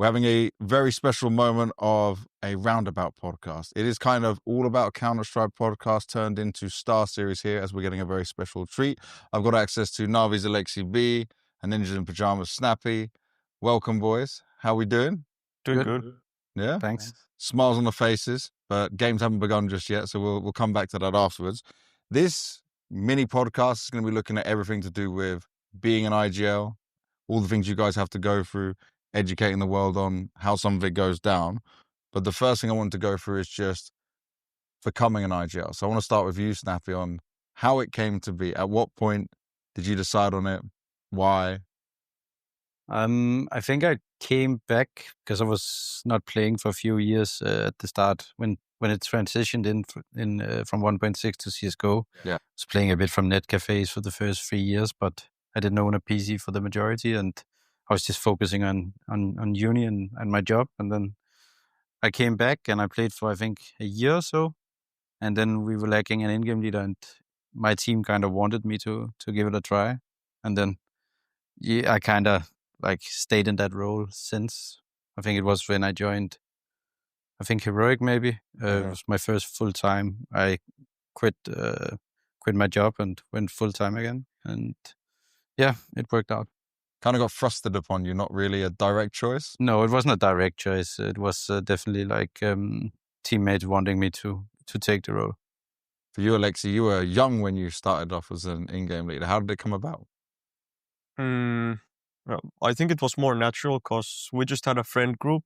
We're having a very special moment of a roundabout podcast. It is kind of all about Counter-Strike podcast turned into Starseries here, as we're getting a very special treat. I've got access to NAVI's Aleksi and Ninjas in Pyjamas Snappi. Welcome, boys. How we doing? Doing good. Yeah? Thanks. Smiles on the faces, but games haven't begun just yet, so we'll come back to that afterwards. This mini podcast is going to be looking at everything to do with being an IGL, all the things you guys have to go through, educating the world on how some of it goes down. But the first thing I want to go through is just becoming an IGL. So I want to start with you, Snappi, on how it came to be. At what point did you decide on it? Why? I think I came back because I was not playing for a few years at the start when it transitioned in from 1.6 to CSGO. Yeah. I was playing a bit from net cafes for the first 3 years, but I didn't own a PC for the majority, and I was just focusing on uni and my job. And then I came back and I played for I think a year or so, and then we were lacking an in-game leader, and my team kind of wanted me to give it a try, and then I kind of stayed in that role since. I think it was when I joined, I think Heroic maybe. It was my first full time. I quit my job and went full time again, and yeah, it worked out. Kind of got thrusted upon you, not really a direct choice? No, it wasn't a direct choice. It was definitely teammates wanting me to take the role. For you, Aleksi, you were young when you started off as an in-game leader. How did it come about? I think it was more natural because we just had a friend group,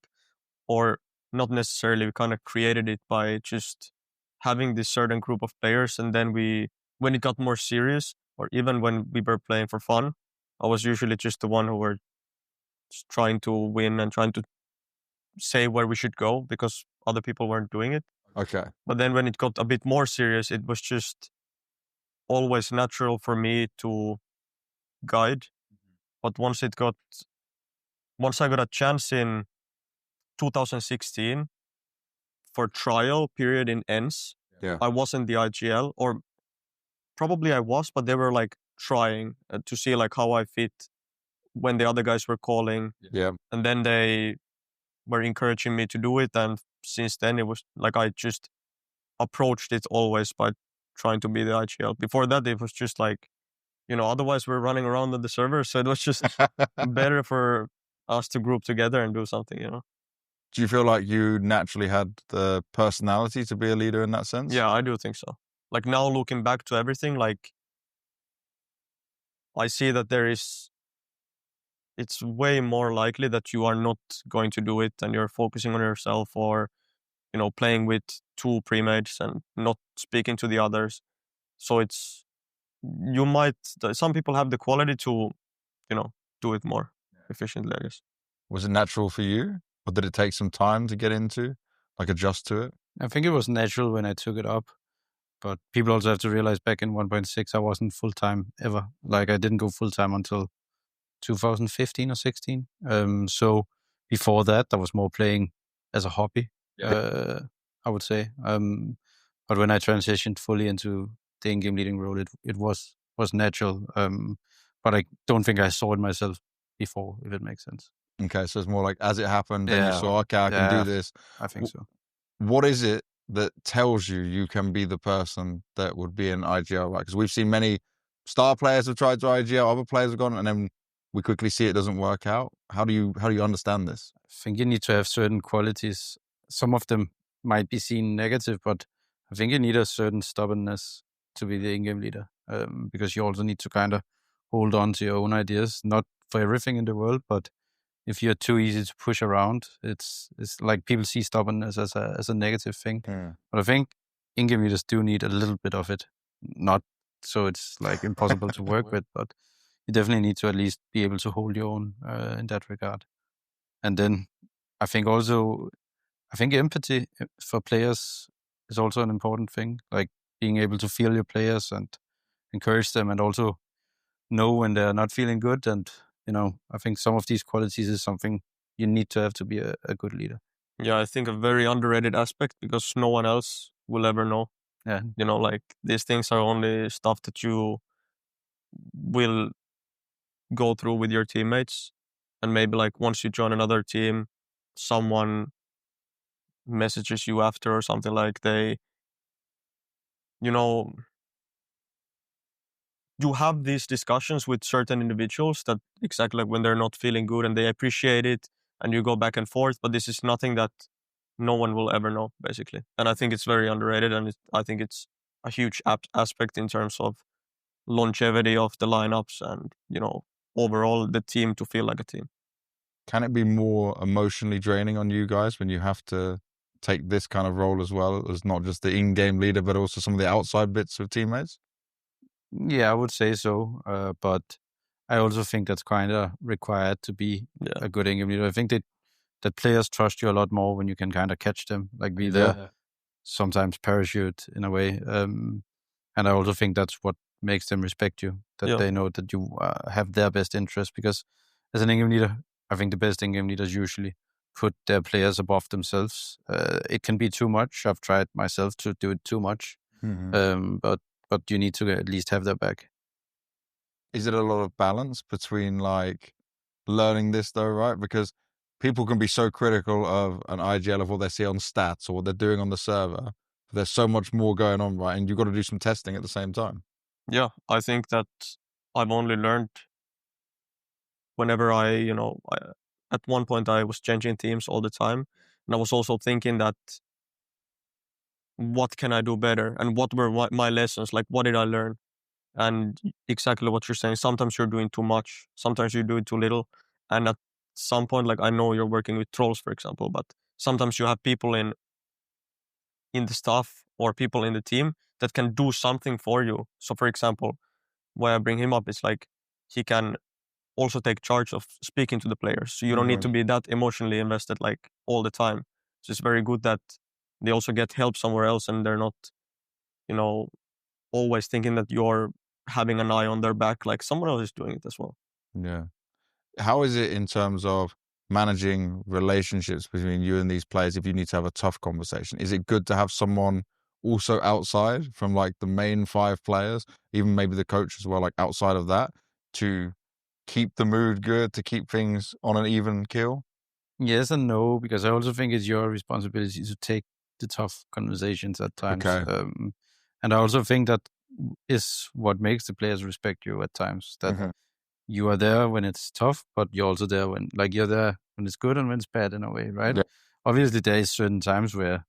or not necessarily, we kind of created it by just having this certain group of players. And then when it got more serious, or even when we were playing for fun, I was usually just the one who were just trying to win and trying to say where we should go because other people weren't doing it. Okay. But then when it got a bit more serious, it was just always natural for me to guide. But once I got a chance in 2016 for trial period in ENS, I wasn't the IGL, or probably I was, but they were trying to see how I fit when the other guys were calling. Yeah. And then they were encouraging me to do it. And since then it was I just approached it always by trying to be the IGL. Before that, it was just otherwise we're running around on the server. So it was just better for us to group together and do something, Do you feel like you naturally had the personality to be a leader in that sense? Yeah, I do think so. Now looking back to everything, I see that it's way more likely that you are not going to do it and you're focusing on yourself, or, playing with two premates and not speaking to the others. So some people have the quality to, do it more efficiently, I guess. Was it natural for you? Or did it take some time to get into, adjust to it? I think it was natural when I took it up. But people also have to realize back in 1.6, I wasn't full-time ever. I didn't go full-time until 2015 or 16. So before that, I was more playing as a hobby, I would say. But when I transitioned fully into the in-game leading role, it was natural. But I don't think I saw it myself before, if it makes sense. Okay, so it's more as it happened, and you saw, okay, I can do this. I think so. What is it that tells you can be the person that would be an IGL, right? Because we've seen many star players have tried to IGL, other players have gone, and then we quickly see it doesn't work out. How do you understand this? I think you need to have certain qualities. Some of them might be seen negative, but I think you need a certain stubbornness to be the in-game leader, because you also need to kind of hold on to your own ideas, not for everything in the world, but if you're too easy to push around, it's people see stubbornness as a negative thing. But I think in-game leaders do need a little bit of it, not so it's impossible to work with, but you definitely need to at least be able to hold your own in that regard. And then I think empathy for players is also an important thing, being able to feel your players and encourage them, and also know when they're not feeling good. And I think some of these qualities is something you need to have to be a good leader. Yeah, I think a very underrated aspect, because no one else will ever know. Yeah. These things are only stuff that you will go through with your teammates. And maybe once you join another team, someone messages you after or something, like they, you have these discussions with certain individuals that exactly like when they're not feeling good and they appreciate it and you go back and forth, but this is nothing that no one will ever know, basically. And I think it's very underrated, and I think it's a huge aspect in terms of longevity of the lineups and, overall the team to feel like a team. Can it be more emotionally draining on you guys when you have to take this kind of role as well, as not just the in-game leader, but also some of the outside bits of teammates? Yeah, I would say so. But I also think that's kind of required to be a good in-game leader. I think that players trust you a lot more when you can kind of catch them, like be there, sometimes parachute in a way. And I also think that's what makes them respect you, that they know that you have their best interest. Because as an in-game leader, I think the best in-game leaders usually put their players above themselves. It can be too much. I've tried myself to do it too much. But you need to at least have their back. Is it a lot of balance between like learning this though, right? Because people can be so critical of an IGL, of what they see on stats or what they're doing on the server. There's so much more going on, right? And you've got to do some testing at the same time. Yeah, I think that I've only learned whenever at one point I was changing teams all the time. And I was also thinking that what can I do better? And what were my lessons? Like, what did I learn? And exactly what you're saying. Sometimes you're doing too much. Sometimes you do it too little. And at some point, like I know you're working with trolls, for example, but sometimes you have people in the staff or people in the team that can do something for you. So for example, why I bring him up is like he can also take charge of speaking to the players. So you don't need to be that emotionally invested like all the time. So it's very good that they also get help somewhere else and they're not, always thinking that you're having an eye on their back, like someone else is doing it as well. Yeah. How is it in terms of managing relationships between you and these players if you need to have a tough conversation? Is it good to have someone also outside from like the main 5 players, even maybe the coach as well, like outside of that, to keep the mood good, to keep things on an even keel? Yes and no, because I also think it's your responsibility to take the tough conversations at times. Okay. And I also think that is what makes the players respect you at times, that you are there when it's tough, but you're also there when, like, you're there when it's good and when it's bad in a way, right? Yeah. Obviously, there is certain times where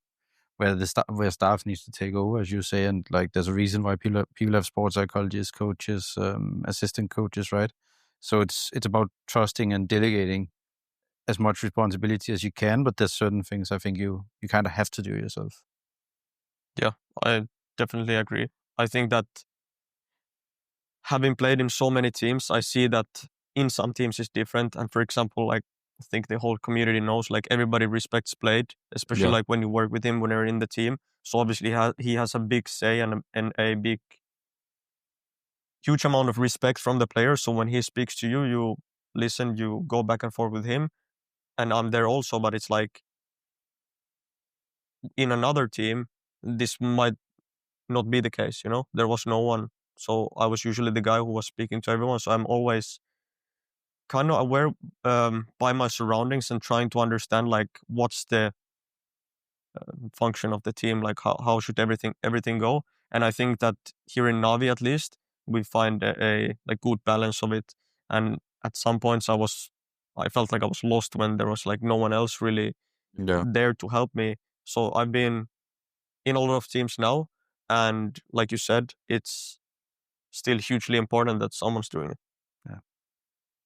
where staff needs to take over, as you say, and like there's a reason why people have sports psychologists, coaches, assistant coaches, right? So it's about trusting and delegating as much responsibility as you can, but there's certain things I think you kind of have to do yourself. Yeah, I definitely agree. I think that having played in so many teams, I see that in some teams it's different. And for example, like I think the whole community knows, like everybody respects Blade, especially like when you work with him when you're in the team. So obviously he has a big say and a big, huge amount of respect from the players. So when he speaks to you, you listen, you go back and forth with him. And I'm there also, but it's like in another team, this might not be the case, There was no one. So I was usually the guy who was speaking to everyone. So I'm always kind of aware by my surroundings and trying to understand like what's the function of the team, like how should everything go. And I think that here in Navi at least we find a like good balance of it. And at some points I felt like I was lost when there was like no one else really there to help me. So I've been in a lot of teams now, and like you said, it's still hugely important that someone's doing it. Yeah.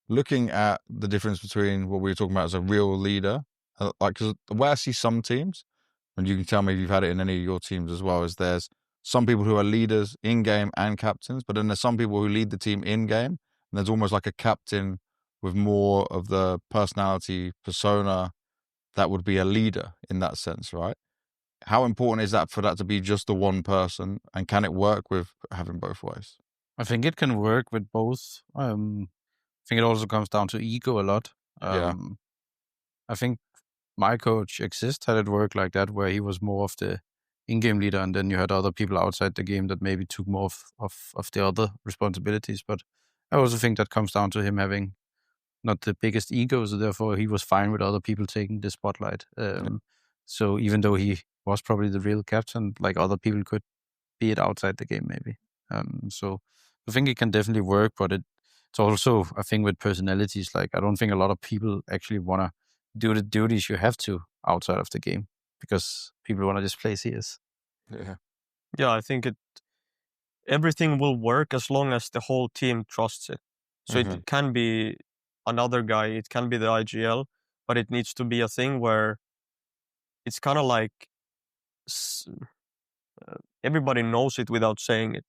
Looking at the difference between what we were talking about as a real leader, like, because the way I see some teams, and you can tell me if you've had it in any of your teams as well, is there's some people who are leaders in-game and captains, but then there's some people who lead the team in-game, and there's almost like a captain with more of the personality persona that would be a leader in that sense, right? How important is that for that to be just the one person, and can it work with having both ways? I think it can work with both. I think it also comes down to ego a lot. I think my coach Exist had it work like that, where he was more of the in-game leader, and then you had other people outside the game that maybe took more of the other responsibilities. But I also think that comes down to him having not the biggest ego, so therefore he was fine with other people taking the spotlight. So even though he was probably the real captain, like other people could be it outside the game maybe. So I think it can definitely work, but it's also a thing with personalities. Like I don't think a lot of people actually want to do the duties you have to outside of the game because people want to just play CS. Yeah, I think everything will work as long as the whole team trusts it. So it can be another guy, it can be the IGL, but it needs to be a thing where it's kind of like everybody knows it without saying it.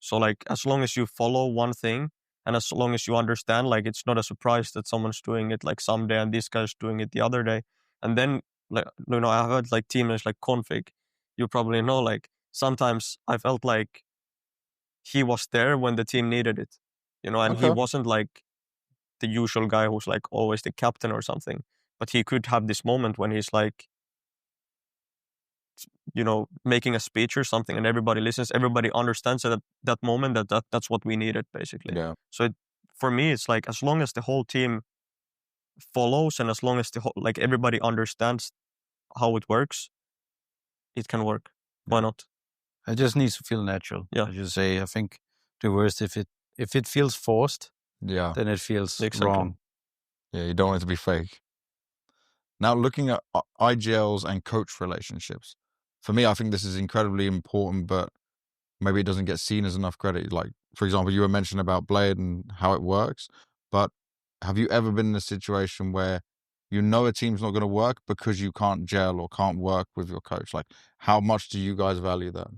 So like as long as you follow one thing and as long as you understand, like it's not a surprise that someone's doing it like someday and this guy's doing it the other day. And then like I've had like teammates like Config. You probably know, like sometimes I felt like he was there when the team needed it, and he wasn't like the usual guy who's like always the captain or something, but he could have this moment when he's like, making a speech or something and everybody listens, everybody understands at that moment that's what we needed basically. Yeah. So for me, it's like as long as the whole team follows and as long as like everybody understands how it works, it can work. Why not? It just needs to feel natural. Yeah. As you say, I think the worst if it feels forced, then it feels wrong. Yeah, you don't want it to be fake. Now, looking at IGLs and coach relationships, for me, I think this is incredibly important, but maybe it doesn't get seen as enough credit. Like, for example, you were mentioning about Blade and how it works, but have you ever been in a situation where you know a team's not going to work because you can't gel or can't work with your coach? Like, how much do you guys value that?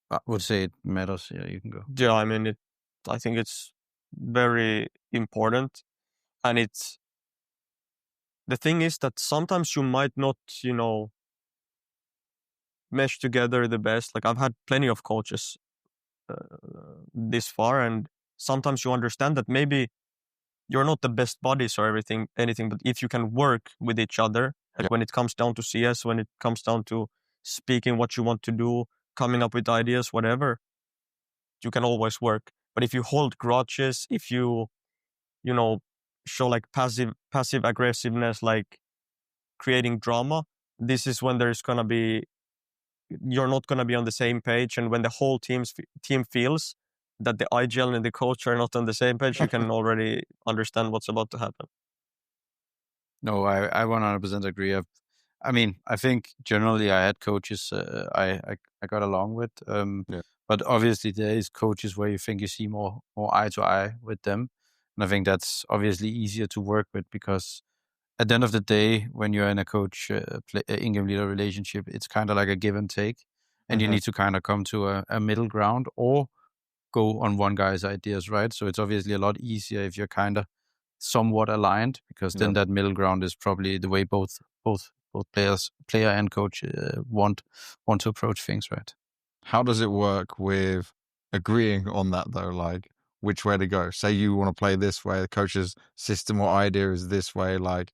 I would say it matters. Yeah, you can go. Yeah, I mean, I think it's very important. And the thing is that sometimes you might not, mesh together the best. Like I've had plenty of coaches this far, and sometimes you understand that maybe you're not the best buddies or anything, but if you can work with each other, like when it comes down to CS, when it comes down to speaking what you want to do, coming up with ideas, whatever, you can always work. But if you hold grudges, if you, show like passive aggressiveness, like creating drama, this is when you're not going to be on the same page. And when the whole team feels that the IGL and the coach are not on the same page, you can already understand what's about to happen. No, I 100% agree. I mean, I think generally I had coaches I got along with. But obviously there is coaches where you think you see more eye to eye with them. And I think that's obviously easier to work with because at the end of the day, when you're in a coach in-game leader relationship, it's kind of like a give and take. And you need to kind of come to a middle ground or go on one guy's ideas, right? So it's obviously a lot easier if you're kind of somewhat aligned because then that middle ground is probably the way both player and coach want to approach things, right? How does it work with agreeing on that though? Like which way to go? Say you want to play this way, the coach's system or idea is this way. Like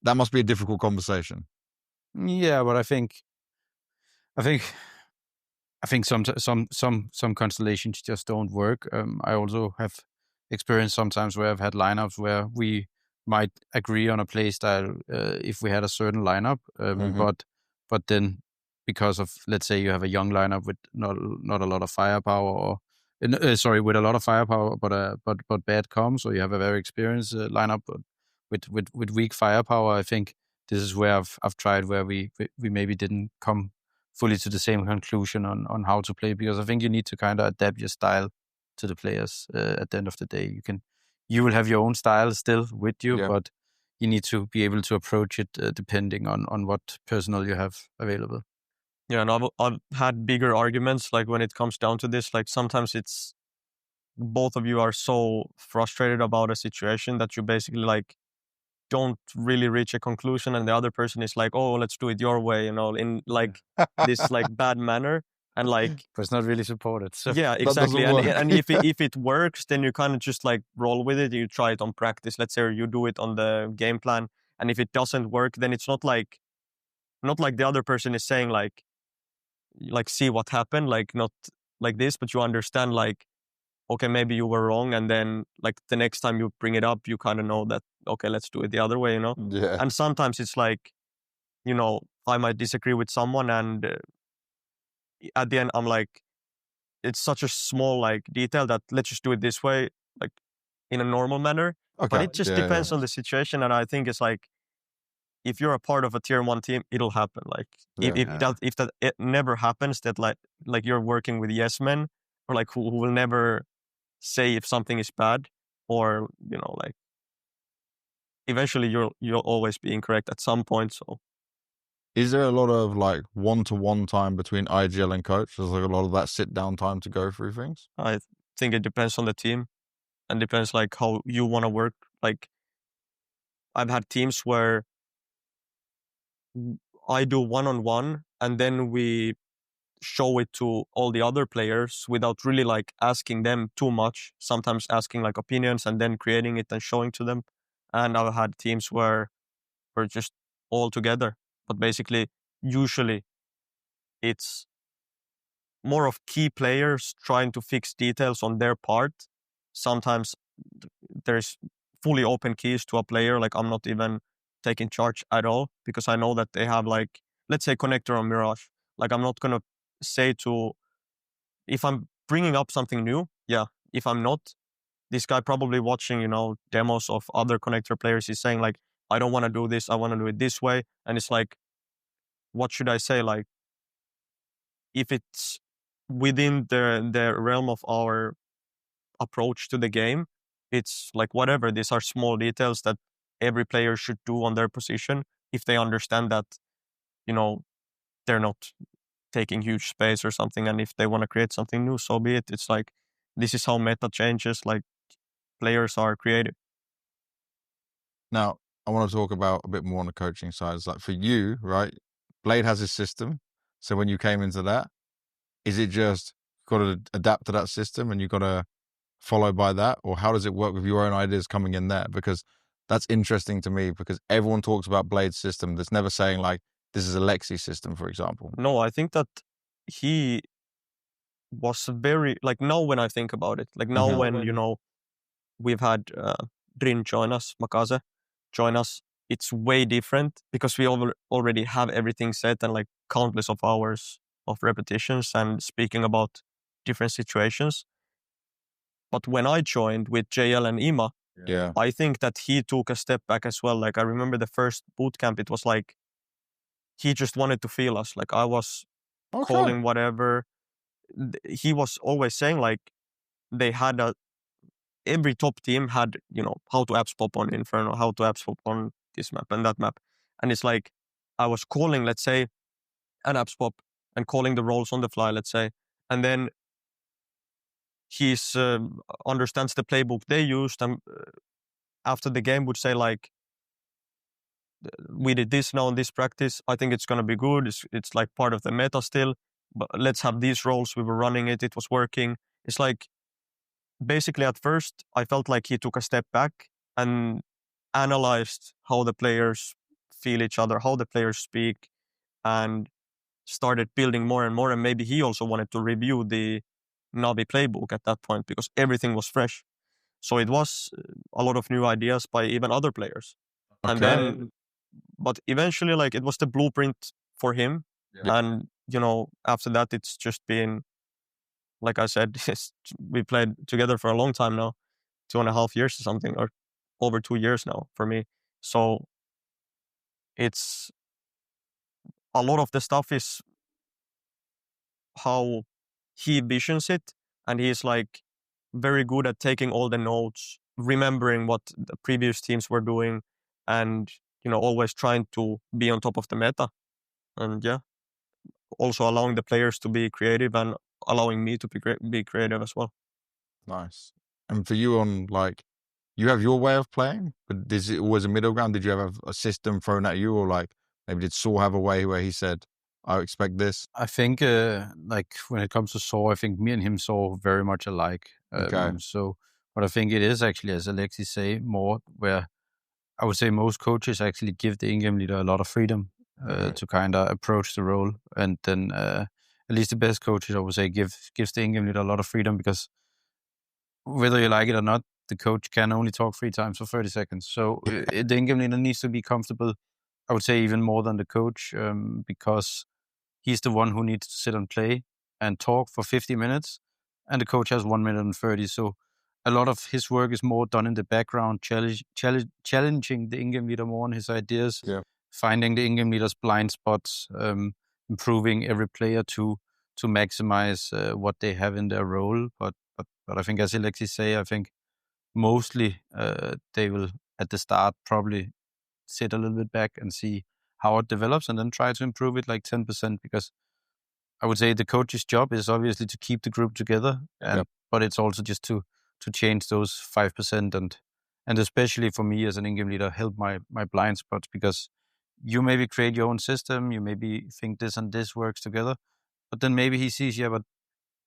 that must be a difficult conversation. Yeah, but I think some constellations just don't work. I also have experienced sometimes where I've had lineups where we might agree on a play style if we had a certain lineup, but then because of, let's say you have a young lineup with not a lot of firepower, or with a lot of firepower but bad comms, or you have a very experienced lineup with weak firepower. I think this is where I've tried where we maybe didn't come fully to the same conclusion on how to play, because I think you need to kind of adapt your style to the players. At the end of the day, you will have your own style still with you, but you need to be able to approach it depending on what personnel you have available. Yeah, and I've had bigger arguments like when it comes down to this. Like sometimes it's both of you are so frustrated about a situation that you basically like don't really reach a conclusion, and the other person is like, oh, let's do it your way, in like this like bad manner, and like but it's not really supported. So yeah, exactly. And if it works, then you kind of just like roll with it. You try it on practice. Let's say you do it on the game plan, and if it doesn't work, then it's not like the other person is saying like see what happened, like not like this, but you understand like okay, maybe you were wrong, and then like the next time you bring it up, you kind of know that, okay, let's do it the other way, you know. Yeah. And sometimes it's like, you know, I might disagree with someone, and at the end I'm like, it's such a small like detail that let's just do it this way, like in a normal manner. Okay. But it just depends on the situation, and I think it's like, if you're a part of a tier 1 team, it'll happen. Like if that it never happens, that like you're working with yes men, or like who will never say if something is bad, or you know, like eventually you'll always be incorrect at some point. So is there a lot of like one-to-one time between IGL and coach? There's like a lot of that sit-down time to go through things? I think it depends on the team, and depends like how you want to work. Like I've had teams where I do one-on-one, and then we show it to all the other players without really like asking them too much, sometimes asking like opinions and then creating it and showing to them. And I've had teams where we're just all together, but basically usually it's more of key players trying to fix details on their part. Sometimes there's fully open keys to a player, like I'm not even taking charge at all, because I know that they have like, let's say connector on Mirage. Like I'm not gonna say to, if I'm bringing up something new, yeah. If I'm not, this guy probably watching, you know, demos of other connector players is saying like, I don't want to do this, I want to do it this way. And it's like, what should I say? Like, if it's within the realm of our approach to the game, it's like whatever. These are small details that every player should do on their position if they understand that, you know, they're not taking huge space or something, and if they want to create something new, so be it. It's like, this is how meta changes, like players are creative. Now, I want to talk about a bit more on the coaching side. It's like for you, right? Blade has his system. So when you came into that, is it just got to adapt to that system and you got to follow by that? Or how does it work with your own ideas coming in there? Because that's interesting to me, because everyone talks about Blade's system. That's never saying like, this is Aleksi's system, for example. No, I think that he was very, like now when I think about it, like now when, you know, we've had Drin join us, Makaze join us, it's way different because we already have everything set and like countless of hours of repetitions and speaking about different situations. But when I joined with JL and Ima, Yeah. I think that he took a step back as well. Like I remember the first boot camp, it was like he just wanted to feel us. Like I was calling whatever. He was always saying like they had every top team had, you know, how to apps pop on Inferno, how to apps pop on this map and that map. And it's like I was calling, let's say, an apps pop and calling the roles on the fly, let's say. And then he's understands the playbook they used, and after the game would say like, we did this now in this practice, I think it's going to be good, it's like part of the meta still, but let's have these roles, we were running it was working. It's like basically at first I felt like he took a step back and analyzed how the players feel each other, how the players speak, and started building more and more. And maybe he also wanted to review the NAVI playbook at that point because everything was fresh. So it was a lot of new ideas by even other players. Okay. And then, but eventually, like it was the blueprint for him. Yeah. And, you know, after that, it's just been, like I said, we played together for a long time now, 2.5 years or something, or over 2 years now for me. So it's a lot of the stuff is how he visions it. And he's like very good at taking all the notes, remembering what the previous teams were doing, and, you know, always trying to be on top of the meta. And yeah, also allowing the players to be creative and allowing me to be creative as well. Nice. And for you on like, you have your way of playing, but is it always a middle ground? Did you ever have a system thrown at you, or like maybe did Saul have a way where he said, I expect this? I think like when it comes to Saw, I think me and him saw very much alike. Okay. So, but I think it is actually, as Aleksi say, more where I would say most coaches actually give the in-game leader a lot of freedom to kind of approach the role, and then at least the best coaches, I would say, gives the in-game leader a lot of freedom, because whether you like it or not, the coach can only talk 3 times for 30 seconds. So the in-game leader needs to be comfortable, I would say even more than the coach, because he's the one who needs to sit and play and talk for 50 minutes, and the coach has 1 minute and 30. So a lot of his work is more done in the background, challenging the in-game leader more on his ideas, finding the in-game leader's blind spots, improving every player to maximize what they have in their role. But I think, as Aleksi say, I think mostly they will at the start probably sit a little bit back and see how it develops, and then try to improve it like 10%, because I would say the coach's job is obviously to keep the group together, but it's also just to change those 5%, and especially for me as an in-game leader, help my blind spots, because you maybe create your own system, you maybe think this and this works together, but then maybe he sees, but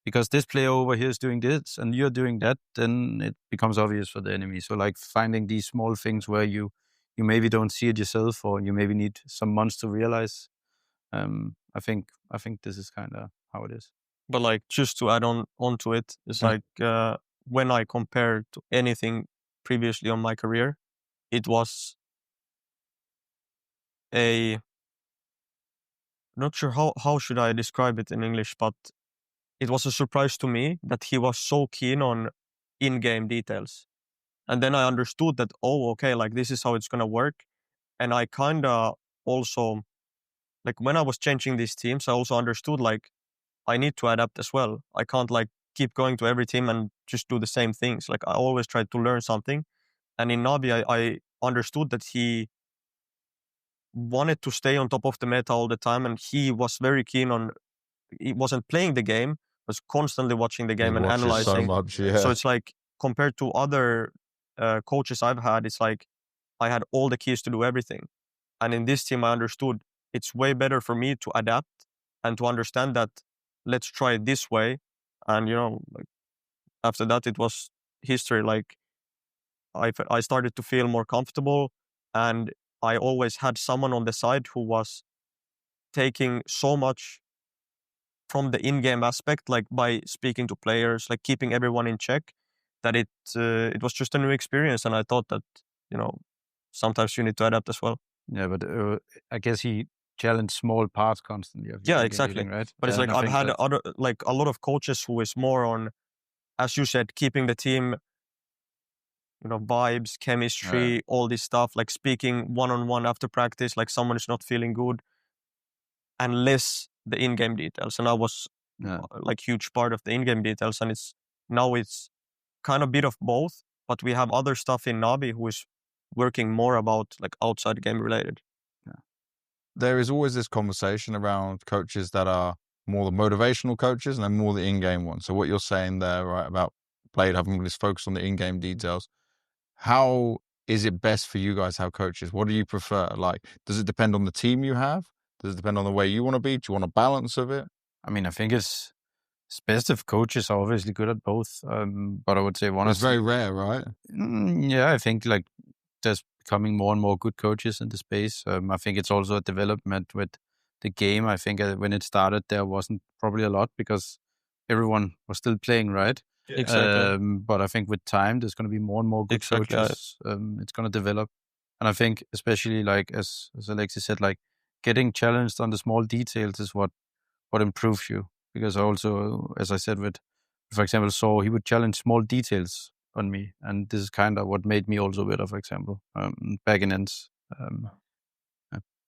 because this player over here is doing this and you're doing that, then it becomes obvious for the enemy. So like finding these small things where you maybe don't see it yourself, or you maybe need some months to realize. I think this is kind of how it is. But like, just to add on to it, it's like when I compare to anything previously on my career, it was not sure how should I describe it in English, but it was a surprise to me that he was so keen on in-game details. And then I understood that, okay, like this is how it's going to work. And I kind of also, like when I was changing these teams, I also understood like I need to adapt as well. I can't like keep going to every team and just do the same things. Like I always try to learn something. And in NAVI, I understood that he wanted to stay on top of the meta all the time. And he was very keen on, he wasn't playing the game, was constantly watching the game and analyzing. So much, So it's like compared to other coaches I've had, it's like I had all the keys to do everything. And in this team, I understood it's way better for me to adapt and to understand that let's try it this way. And, like after that, it was history. Like I started to feel more comfortable, and I always had someone on the side who was taking so much from the in-game aspect, like by speaking to players, like keeping everyone in check, that it was just a new experience. And I thought that, sometimes you need to adapt as well. Yeah, but I guess he challenged small parts constantly. Yeah, exactly. Dealing, right? But it's like I've had a lot of coaches who is more on, as you said, keeping the team, vibes, chemistry, all this stuff, like speaking one-on-one after practice, like someone is not feeling good, and less the in-game details. And I was like huge part of the in-game details, and it's kind of a bit of both, but we have other stuff in NAVI who is working more about like outside game related. There is always this conversation around coaches that are more the motivational coaches and then more the in-game ones. So what you're saying there, right, about players having this focus on the in-game details, how is it best for you guys to have coaches? What do you prefer? Like, does it depend on the team you have? Does it depend on the way you want to be? Do you want a balance of it? I mean, I think it's best if coaches are obviously good at both. But I would say it's very rare, right? Yeah, I think like there's becoming more and more good coaches in the space. I think it's also a development with the game. I think when it started, there wasn't probably a lot because everyone was still playing, right? Exactly. But I think with time, there's going to be more and more good coaches. It's going to develop. And I think especially like, as Aleksi said, like getting challenged on the small details is what improves you. Because also, as I said, for example, so he would challenge small details on me. And this is kind of what made me also better, for example, back in ends.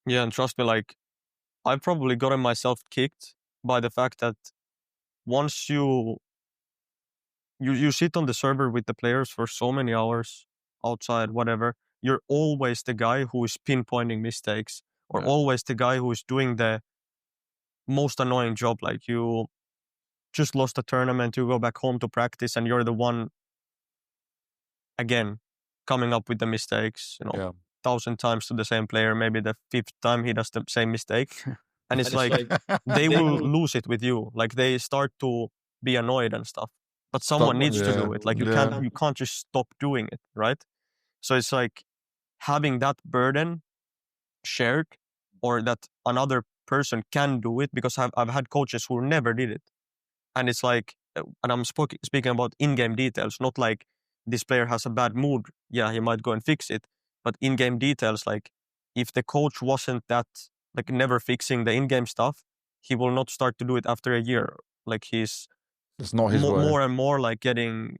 Yeah, and trust me, like I've probably gotten myself kicked by the fact that once you sit on the server with the players for so many hours outside, whatever, you're always the guy who is pinpointing mistakes, or always the guy who is doing the most annoying job. Like you just lost a tournament, you go back home to practice, and you're the one, again, coming up with the mistakes, 1,000 times to the same player, maybe the 5th time he does the same mistake. And it's like they will lose it with you. Like they start to be annoyed and stuff. But someone needs to do it. Like you can't just stop doing it, right? So it's like having that burden shared, or that another person can do it, because I've had coaches who never did it. And it's like and I'm speaking about in-game details, not like this player has a bad mood. Yeah, he might go and fix it. But in-game details, like if the coach wasn't that, like never fixing the in-game stuff, he will not start to do it after a year. Like he's It's not his way. more and more like getting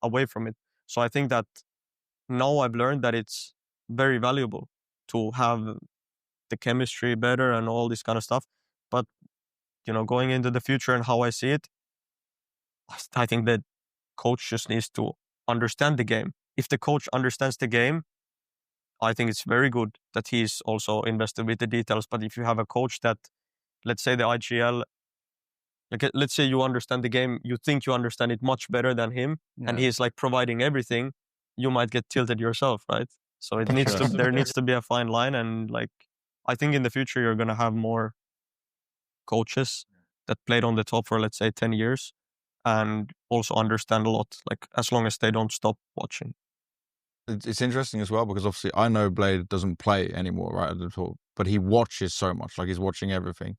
away from it. So I think that now I've learned that it's very valuable to have the chemistry better and all this kind of stuff. But, going into the future and how I see it, I think that coach just needs to understand the game. If the coach understands the game, I think it's very good that he's also invested with the details. But if you have a coach that, let's say the IGL, like let's say you understand the game, you think you understand it much better than him, and he's like providing everything, you might get tilted yourself, right? So it needs to, there needs to be a fine line. And like, I think in the future, you're going to have more coaches that played on the top for, let's say, 10 years and also understand a lot, like as long as they don't stop watching. It's interesting as well because obviously I know Blade doesn't play anymore, right, at the top, but he watches so much, like he's watching everything.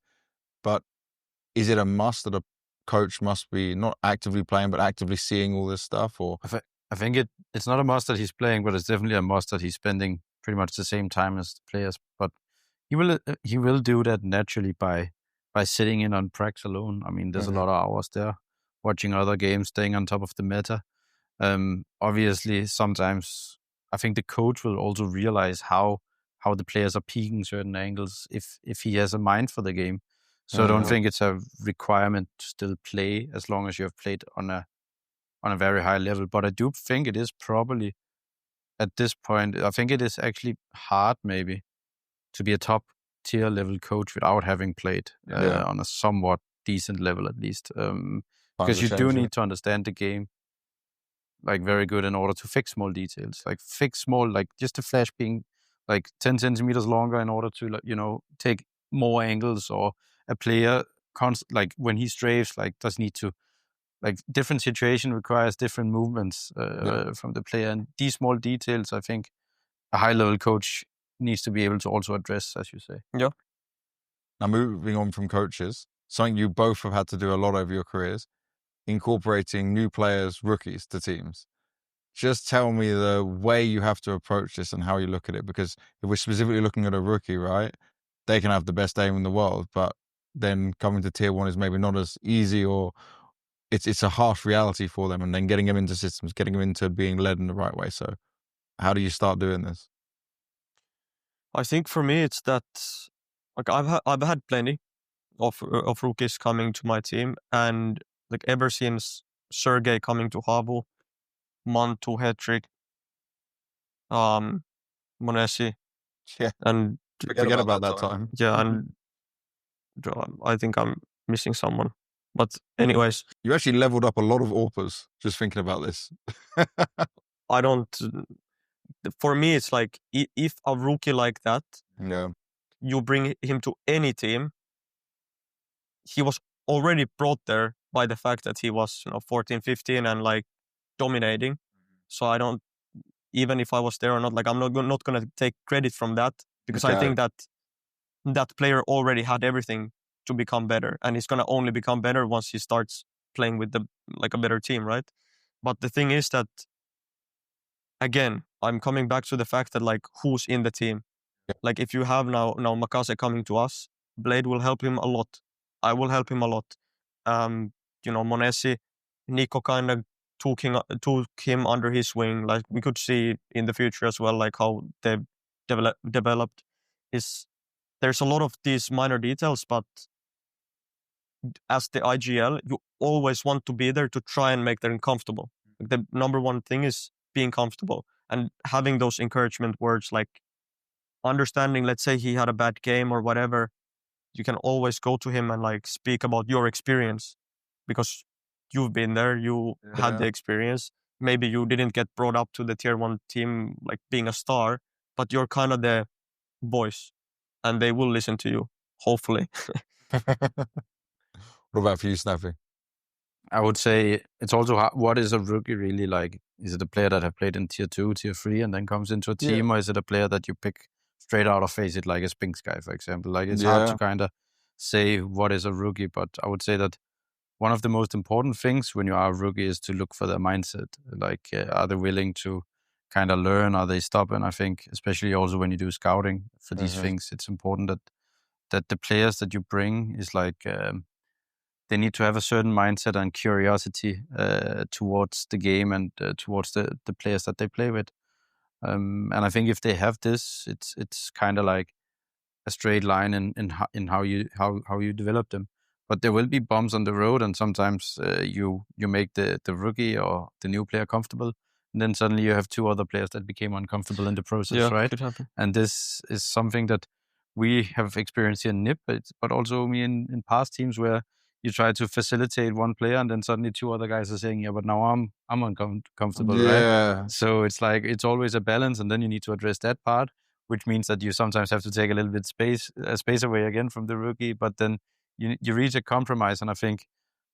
But is it a must that a coach must be not actively playing, but actively seeing all this stuff? Or I think it's not a must that he's playing, but it's definitely a must that he's spending pretty much the same time as the players. But he will do that naturally by sitting in on pracs alone. I mean, there's a lot of hours there watching other games, staying on top of the meta. Obviously, sometimes I think the coach will also realize how the players are peaking certain angles if he has a mind for the game. So I don't think it's a requirement to still play as long as you have played on a very high level. But I do think it is probably at this point, I think it is actually hard maybe to be a top tier level coach without having played on a somewhat decent level at least. Because you do need to understand the game like very good in order to fix small details, like just the flash being like 10 centimeters longer in order to take more angles, or a player like when he strafes, like does need to, like different situation requires different movements from the player, and these small details I think a high level coach needs to be able to also address, as you say. Yeah. Now moving on from coaches, something you both have had to do a lot over your careers, incorporating new players, rookies to teams. Just tell me the way you have to approach this and how you look at it, because if we're specifically looking at a rookie, right, they can have the best aim in the world, but then coming to tier 1 is maybe not as easy, or it's a harsh reality for them, and then getting them into systems, getting them into being led in the right way. So how do you start doing this? I think for me it's that, like I've had plenty of rookies coming to my team, and like ever since Sergey coming to Havu, Mantu, Hetrick, Monesi, and forget about that time. Yeah, and I think I'm missing someone. But anyways, you actually leveled up a lot of AWPers just thinking about this. I don't. For me, it's like if a rookie like that, you bring him to any team, he was already brought there by the fact that he was 14, 15 and like dominating. So I don't, even if I was there or not, like I'm not going to take credit from that, because I think that player already had everything to become better, and he's going to only become better once he starts playing with a better team, right? But the thing is that, again, I'm coming back to the fact that like who's in the team. Like if you have now Makase coming to us, Blade will help him a lot. I will help him a lot. Monesi, Nico kind of took him under his wing. Like we could see in the future as well, like how they've developed. There's a lot of these minor details, but as the IGL, you always want to be there to try and make them comfortable. Like the number one thing is being comfortable and having those encouragement words, like understanding, let's say he had a bad game or whatever, you can always go to him and like speak about your experience, because you've been there, you had the experience. Maybe you didn't get brought up to the tier 1 team, like being a star, but you're kind of the voice and they will listen to you, hopefully. What about for you, Snappi? I would say it's also what is a rookie really like? Is it a player that have played in tier 2, tier 3 and then comes into a team, or is it a player that you pick straight out of Face It, like a Spinks guy, for example? Like it's hard to kind of say what is a rookie, but I would say that one of the most important things when you are a rookie is to look for their mindset. Like, are they willing to kind of learn? Are they stubborn? I think, especially also when you do scouting for these things, it's important that the players that you bring is like, they need to have a certain mindset and curiosity towards the game and towards the players that they play with. And I think if they have this, it's kind of like a straight line in how you develop them. But there will be bumps on the road, and sometimes you make the rookie or the new player comfortable, and then suddenly you have two other players that became uncomfortable in the process, right? Could happen. And this is something that we have experienced here in NIP, but also me in past teams where you try to facilitate one player, and then suddenly two other guys are saying, "Yeah, but now I'm uncomfortable," right? So it's like it's always a balance, and then you need to address that part, which means that you sometimes have to take a little bit space away again from the rookie, but then you reach a compromise. And I think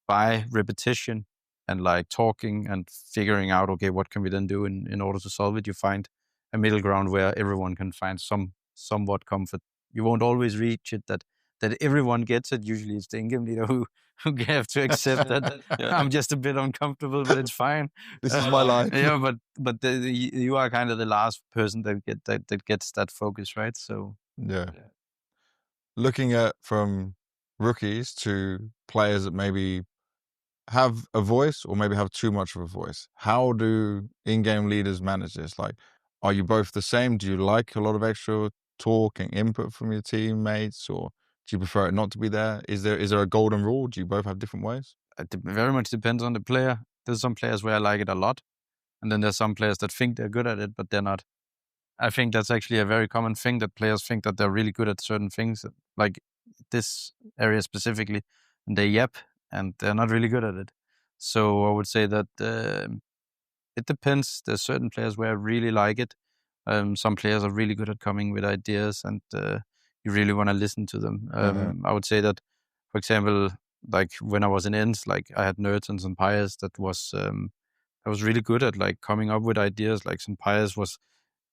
by repetition and like talking and figuring out, okay, what can we then do in order to solve it, you find a middle ground where everyone can find somewhat comfort. You won't always reach it that everyone gets it. Usually it's the in-game leader who have to accept that I'm just a bit uncomfortable, but it's fine. This is my life. Yeah, but you are kind of the last person that gets that focus, right? So Yeah. Looking at from rookies to players that maybe have a voice or maybe have too much of a voice, how do in-game leaders manage this? Like, are you both the same? Do you like a lot of extra talk and input from your teammates, or do you prefer it not to be there? Is there a golden rule? Do you both have different ways? it very much depends on the player. There's some players where I like it a lot, and then there's some players that think they're good at it, but they're not. I think that's actually a very common thing, that players think that they're really good at certain things, like this area specifically, and they yap, and they're not really good at it. So I would say that it depends. There's certain players where I really like it. Some players are really good at coming with ideas, and you really want to listen to them. I would say that, for example, like when I was in ends, like I had nerds and some Pyjamas that was really good at like coming up with ideas. Like some Pyjamas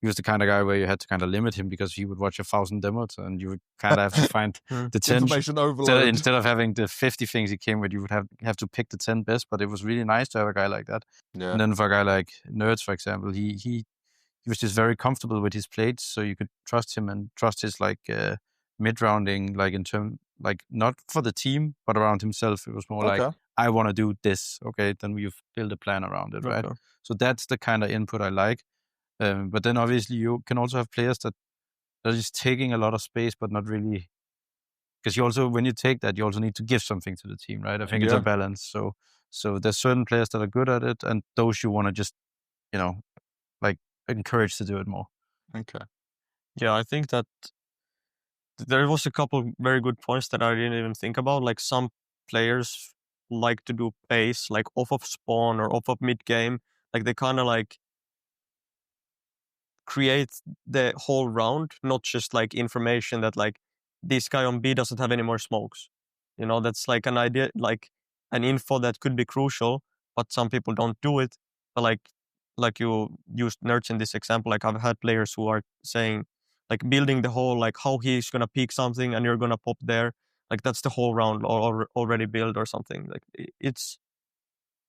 he was the kind of guy where you had to kind of limit him because he would watch 1,000 demos, and you would kind of have to find the 10 information overload. Instead of having the 50 things he came with, you would have to pick the 10 best. But it was really nice to have a guy like that. Yeah. And then for a guy like Nerds, for example, he was just very comfortable with his plates, so you could trust him and trust his like mid rounding, like in term, like not for the team but around himself. It was more like, I want to do this. Okay, then we've built a plan around it, right? So that's the kind of input I like. But then obviously you can also have players that are just taking a lot of space, but not really, because you also, when you take that, you also need to give something to the team, right? I think it's a balance. So there's certain players that are good at it, and those you want to just, like encourage to do it more. Okay. Yeah, I think that there was a couple very good points that I didn't even think about. Like some players like to do pace, like off of spawn or off of mid game. Like they kind of like create the whole round, not just like information that like this guy on B doesn't have any more smokes. That's like an idea, like an info that could be crucial, but some people don't do it. But like you used nerds in this example, like I've had players who are saying, like building the whole, like how he's gonna pick something and you're gonna pop there. Like that's the whole round already built or something. Like it's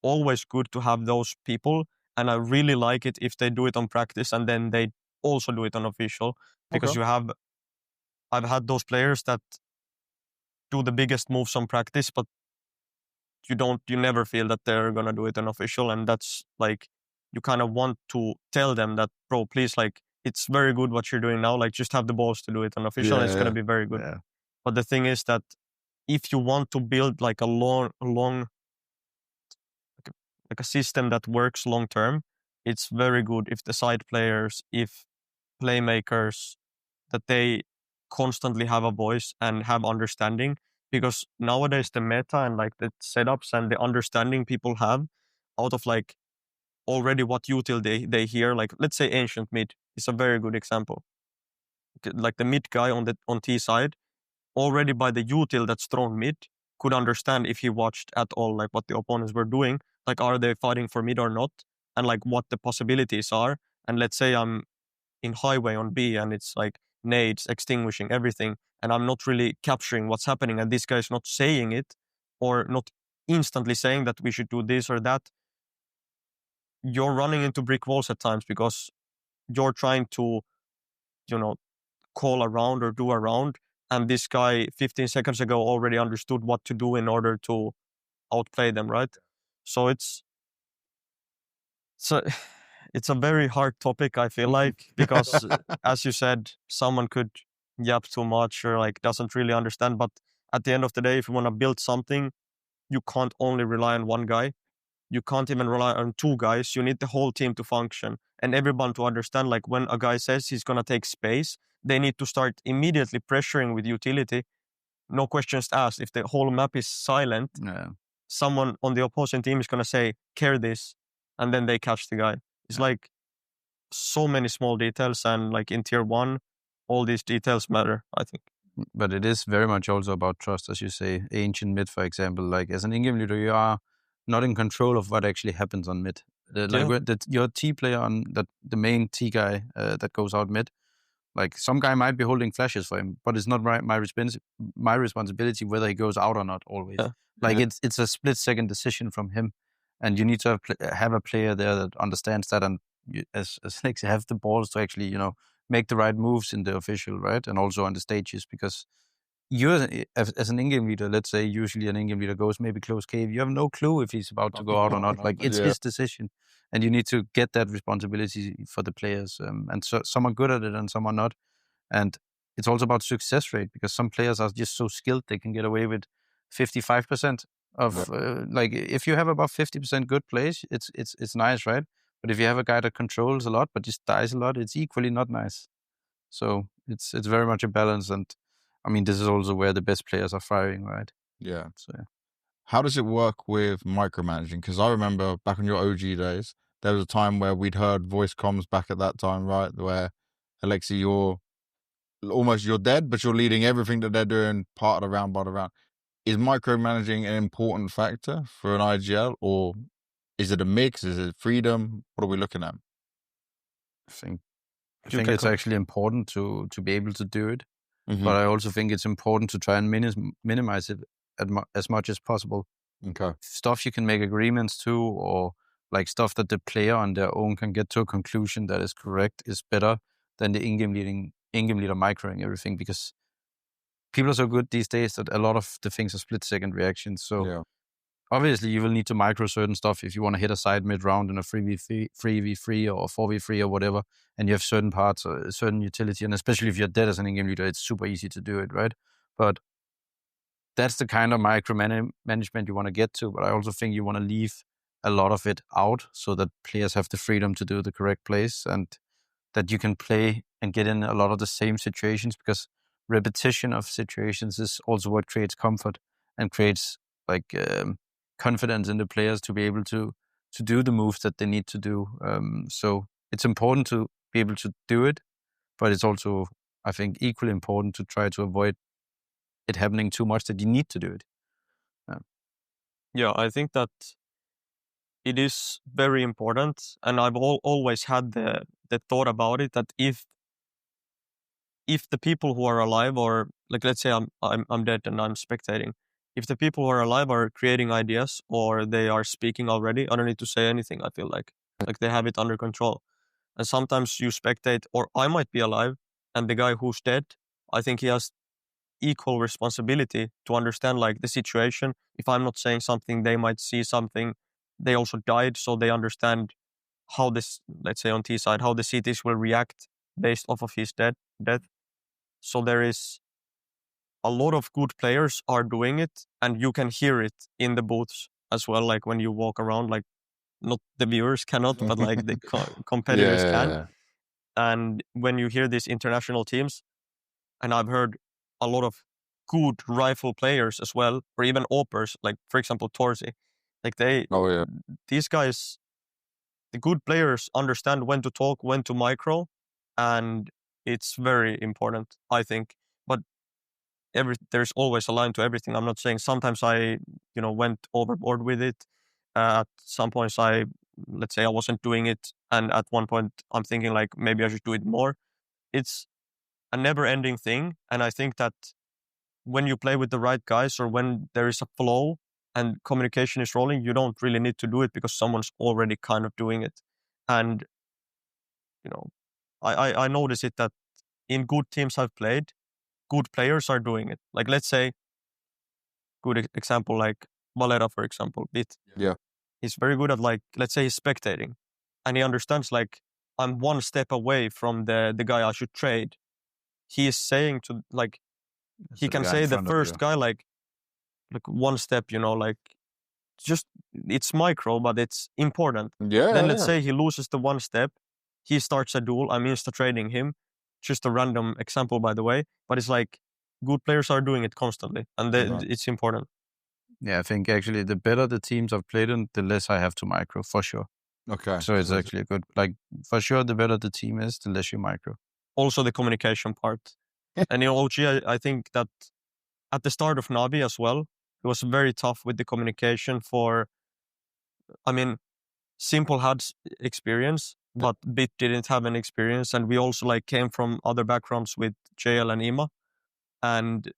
always good to have those people. And I really like it if they do it on practice and then they also do it on official, because I've had those players that do the biggest moves on practice, but you never feel that they're going to do it on official. And that's like, you kind of want to tell them that, bro, please, like, it's very good what you're doing now. Like, just have the balls to do it on official. And it's going to be very good. Yeah. But the thing is that if you want to build like a long like a system that works long term, it's very good if the side players, if playmakers, that they constantly have a voice and have understanding. Because nowadays the meta and like the setups and the understanding people have out of like already what util they hear, like let's say ancient mid is a very good example. Like the mid guy on T side, already by the util that's thrown mid, could understand if he watched at all like what the opponents were doing, like are they fighting for mid or not, and like what the possibilities are. And let's say I'm in highway on B and it's like nades extinguishing everything, and I'm not really capturing what's happening, and this guy's not saying it or not instantly saying that we should do this or that, you're running into brick walls at times because you're trying to, call around or do around, and this guy 15 seconds ago already understood what to do in order to outplay them, right? So it's it's a very hard topic, I feel like, because as you said, someone could yap too much or like doesn't really understand. But at the end of the day, if you want to build something, you can't only rely on one guy. You can't even rely on two guys. You need the whole team to function and everyone to understand, like when a guy says he's going to take space, they need to start immediately pressuring with utility. No questions asked. If the whole map is silent, someone on the opposing team is going to say, care this, and then they catch the guy. It's like so many small details, and like in tier 1, all these details matter, I think. But it is very much also about trust, as you say. Ancient mid, for example, like as an in-game leader, you are not in control of what actually happens on mid. Your T player on the main T guy that goes out mid, like some guy might be holding flashes for him, but it's not my responsibility whether he goes out or not always. It's a split-second decision from him, and you need to have a player there that understands that, and as Aleksi have the balls to actually make the right moves in the official, right, and also on the stages, because you're as an in-game leader, let's say usually an in-game leader goes maybe close cave, you have no clue if he's about to go out or not. Like it's his decision, and you need to get that responsibility for the players. And so some are good at it and some are not. And it's also about success rate, because some players are just so skilled they can get away with 55% of like if you have about 50% good plays, it's nice, right? But if you have a guy that controls a lot but just dies a lot, it's equally not nice. So it's very much a balance, and I mean, this is also where the best players are firing, right? Yeah. So how does it work with micromanaging? Because I remember back in your OG days, there was a time where we'd heard voice comms back at that time, right? Where Aleksi, you're dead, but you're leading everything that they're doing part of the round by the round. Is micromanaging an important factor for an IGL, or is it a mix? Is it freedom? What are we looking at? I think it's actually important to be able to do it, but I also think it's important to try and minimize it as much as possible. Okay. Stuff you can make agreements to, or like stuff that the player on their own can get to a conclusion that is correct, is better than the in-game leader microing everything, because people are so good these days that a lot of the things are split-second reactions. So obviously you will need to micro certain stuff if you want to hit a side mid-round in a 3v3 or 4v3 or whatever, and you have certain parts or certain utility, and especially if you're dead as an in-game leader, it's super easy to do it, right? But that's the kind of micromanagement you want to get to, but I also think you want to leave a lot of it out so that players have the freedom to do the correct plays, and that you can play and get in a lot of the same situations, because repetition of situations is also what creates comfort and creates like confidence in the players to be able to do the moves that they need to do. So it's important to be able to do it, but it's also, I think, equally important to try to avoid it happening too much that you need to do it. Yeah, I think that it is very important, and I've always had the thought about it, that if the people who are alive, or like let's say I'm dead and I'm spectating, if the people who are alive are creating ideas or they are speaking already, I don't need to say anything. I feel like they have it under control. And sometimes you spectate, or I might be alive, and the guy who's dead, I think he has equal responsibility to understand like the situation. If I'm not saying something, they might see something. They also died, so they understand how this, let's say on T side, how the cities will react based off of his death. So there is a lot of good players are doing it, and you can hear it in the booths as well. Like when you walk around, like not the viewers cannot, but like the competitors can. And when you hear these international teams, and I've heard a lot of good rifle players as well, or even oppers, like for example Torsi, like these guys, the good players understand when to talk, when to micro, and it's very important, I think. But there's always a line to everything. I'm not saying sometimes I went overboard with it. At some points let's say I wasn't doing it, and at one point I'm thinking like maybe I should do it more. It's a never-ending thing, and I think that when you play with the right guys, or when there is a flow and communication is rolling, you don't really need to do it because someone's already kind of doing it. And, I notice it that in good teams I've played, good players are doing it. Like, let's say, good example, like Valera, for example, Bit. Yeah. He's very good at, like, let's say he's spectating. And he understands, like, I'm one step away from the guy I should trade. He is saying to, like, he can say the first guy, like one step, like, just, it's micro, but it's important. Yeah. Then let's say he loses the one step, he starts a duel, I'm insta-trading him. Just a random example, by the way. But it's like, good players are doing it constantly, and it's important. Yeah, I think actually the better the teams I've played in, the less I have to micro, for sure. Okay. So it's actually good. Like, for sure, the better the team is, the less you micro. Also the communication part. And in OG, I think that at the start of NAVI as well, it was very tough with the communication Simple had experience, but Bit didn't have an experience. And we also like came from other backgrounds with JL and IMA. And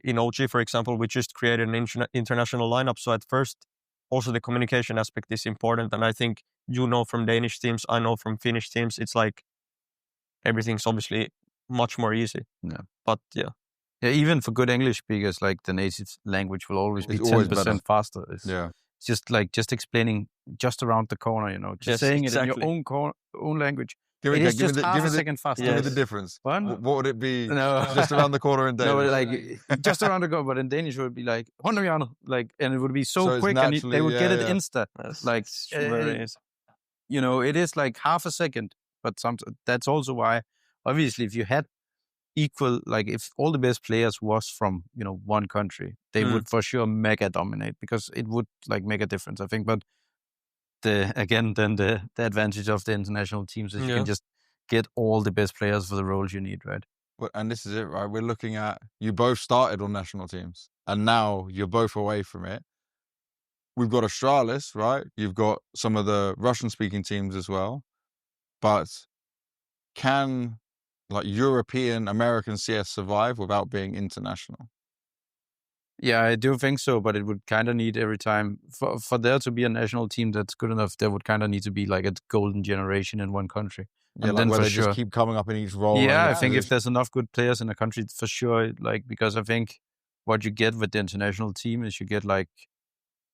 in OG, for example, we just created an international lineup. So at first, also the communication aspect is important. And I think from Danish teams, I know from Finnish teams, it's like everything's obviously much more easy. Yeah. But yeah. Yeah, even for good English speakers, like the native language will always be 10% faster. It's just explaining just around the corner, saying it in your own language. It is just half a second faster. Give me the difference. What would it be? No. Just around the corner in Danish? No, like just around the corner, but in Danish it would be like, and it would be so quick, and they would get it insta. Like, it is like half a second. But that's also why, obviously, if you had equal, like if all the best players was from one country, they would for sure mega dominate, because it would like make a difference, I think. But the advantage of the international teams is you can just get all the best players for the roles you need, right? Well, and this is it, right? We're looking at, you both started on national teams and now you're both away from it. We've got Astralis, right? You've got some of the Russian speaking teams as well, but can like European American CS survive without being international? Yeah, I do think so, but it would kind of need every time for there to be a national team that's good enough. There would kind of need to be like a golden generation in one country. Yeah, and like then where they just keep coming up in each role. Yeah, I think if there's enough good players in a country, for sure, like, because I think what you get with the international team is you get like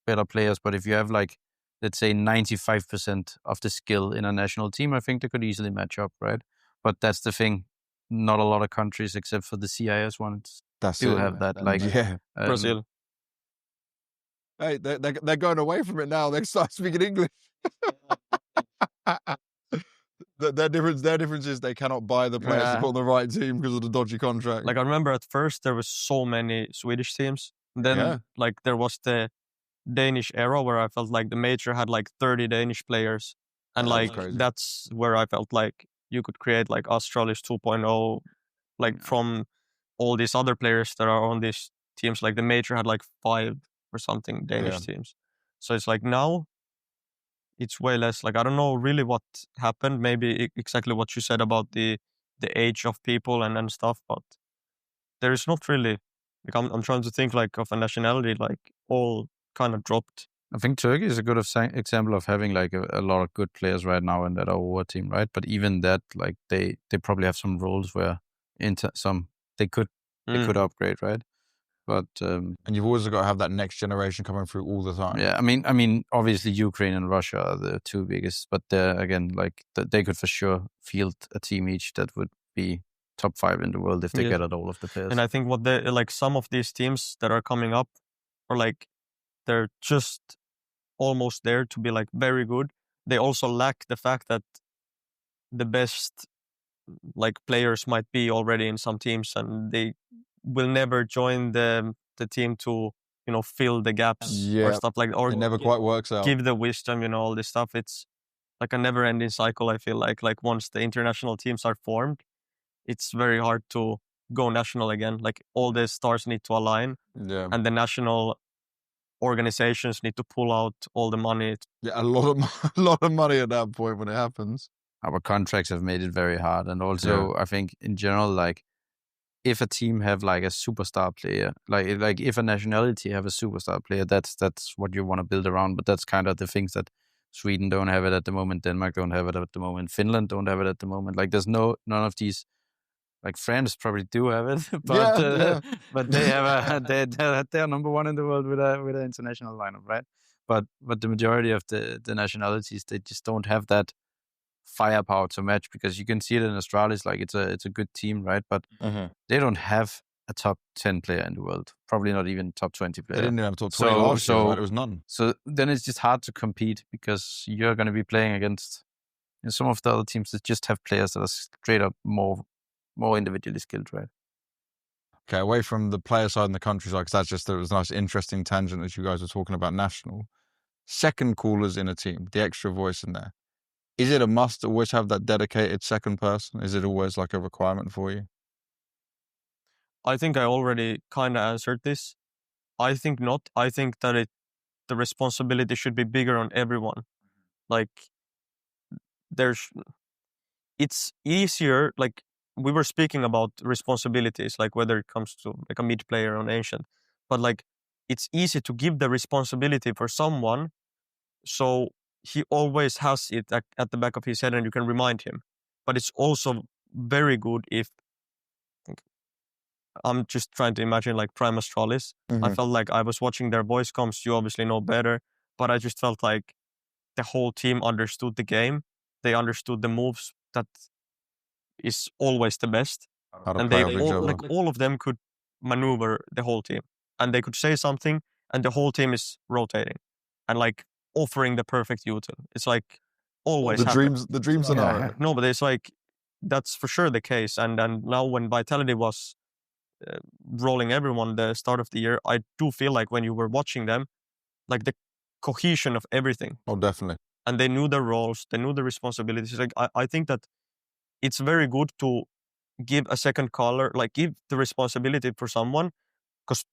better players. But if you have like, let's say 95% of the skill in a national team, I think they could easily match up, right? But that's the thing. Not a lot of countries, except for the CIS ones, do have that. Like, Brazil. Hey, they're going away from it now. They start speaking English. Their difference is they cannot buy the players to put on the right team because of the dodgy contract. Like, I remember at first there was so many Swedish teams. Then like there was the Danish era where I felt like the major had like 30 Danish players. And like that's where I felt like you could create like Astralis 2.0, like from all these other players that are on these teams. Like the major had like 5 or something Danish teams. So it's like now it's way less. Like, I don't know really what happened. Maybe exactly what you said about the age of people and stuff, but there is not really, like, I'm trying to think like of a nationality, like all kind of dropped. I think Turkey is a good example of having like a lot of good players right now in that over team, right? But even that, like they probably have some roles where they could upgrade, right? But and you've always got to have that next generation coming through all the time. Yeah, I mean, obviously Ukraine and Russia are the two biggest, but again, like they could for sure field a team each that would be top 5 in the world if they get at all of the players. And I think what they like, some of these teams that are coming up are like, they're just almost there to be like very good. They also lack the fact that the best like players might be already in some teams, and they will never join the team to fill the gaps or stuff like that, or it never quite works out. Give the wisdom, all this stuff. It's like a never-ending cycle. I feel like once the international teams are formed, it's very hard to go national again. Like all the stars need to align, and the national organizations need to pull out all the money. Yeah, a lot of money at that point when it happens. Our contracts have made it very hard, and also I think in general, like if a team have like a superstar player, like if a nationality have a superstar player, that's what you want to build around. But that's kind of the things that Sweden don't have it at the moment, Denmark don't have it at the moment, Finland don't have it at the moment. Like there's none of these. Like France probably do have it, but but they have they're number one in the world with an international lineup, right? But the majority of the nationalities, they just don't have that firepower to match, because you can see it in Australia. Like it's a good team, right? But they don't have a top 10 player in the world, probably not even top 20 player. They didn't even have top 20 last year, right? It was none. So then it's just hard to compete, because you're going to be playing against some of the other teams that just have players that are straight up more individually skilled, right? Okay, away from the player side and the country side, because it was a nice, interesting tangent as you guys were talking about national. Second callers in a team, the extra voice in there. Is it a must to always have that dedicated second person? Is it always like a requirement for you? I think I already kind of answered this. I think not. I think that the responsibility should be bigger on everyone. Like, it's easier, like we were speaking about responsibilities, like whether it comes to like a mid player or an ancient, but like it's easy to give the responsibility for someone, so he always has it at the back of his head and you can remind him. But it's also very good if, I'm just trying to imagine like Prime Astralis. I felt like I was watching their voice comms. You obviously know better, but I just felt like the whole team understood the game. They understood the moves that is always the best. And they all of them could maneuver the whole team. And they could say something and the whole team is rotating and like offering the perfect util. It's like always the dream scenario. No, but it's like, that's for sure the case. And now when Vitality was rolling everyone the start of the year, I do feel like when you were watching them, like the cohesion of everything. Oh, definitely. And they knew their roles, they knew the responsibilities. Like I think that it's very good to give a second caller, like give the responsibility for someone, because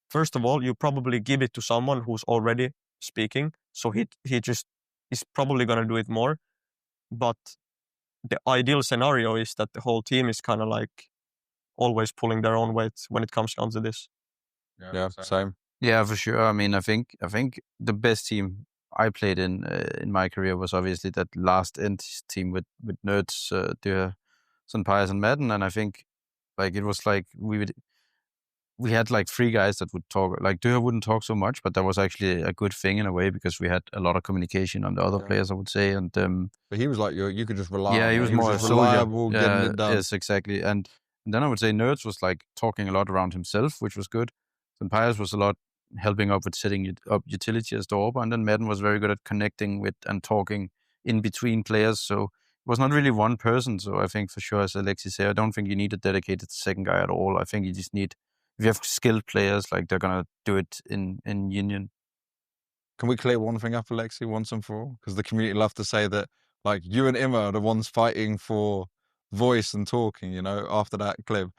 first of all, you probably give it to someone who's already speaking, so he just is probably going to do it more. But the ideal scenario is that the whole team is kind of like always pulling their own weight when it comes down to this. Yeah, same. Yeah, for sure. I mean, I think the best team I played in my career was obviously that last end team with Nerds, Pyjamas and Madden, and I think like it was like we had like three guys that would talk. Like Dyr wouldn't talk so much, but that was actually a good thing in a way, because we had a lot of communication on the other players, I would say. And but he was like you could just rely. Yeah, on he was him. more just reliable, getting it done. Yes, exactly. And then I would say Nerds was like talking a lot around himself, which was good. Then Pyjamas was a lot helping up with setting up utility as the AWPer, and then Madden was very good at connecting with and talking in between players. So it was not really one person. So I think for sure, as Aleksi said, I don't think you need a dedicated second guy at all. I think you just need, if you have skilled players, like they're gonna do it in union. Can we clear one thing up, Aleksi, once and for all? Because the community love to say that like you and Emma are the ones fighting for voice and talking, you know, after that clip.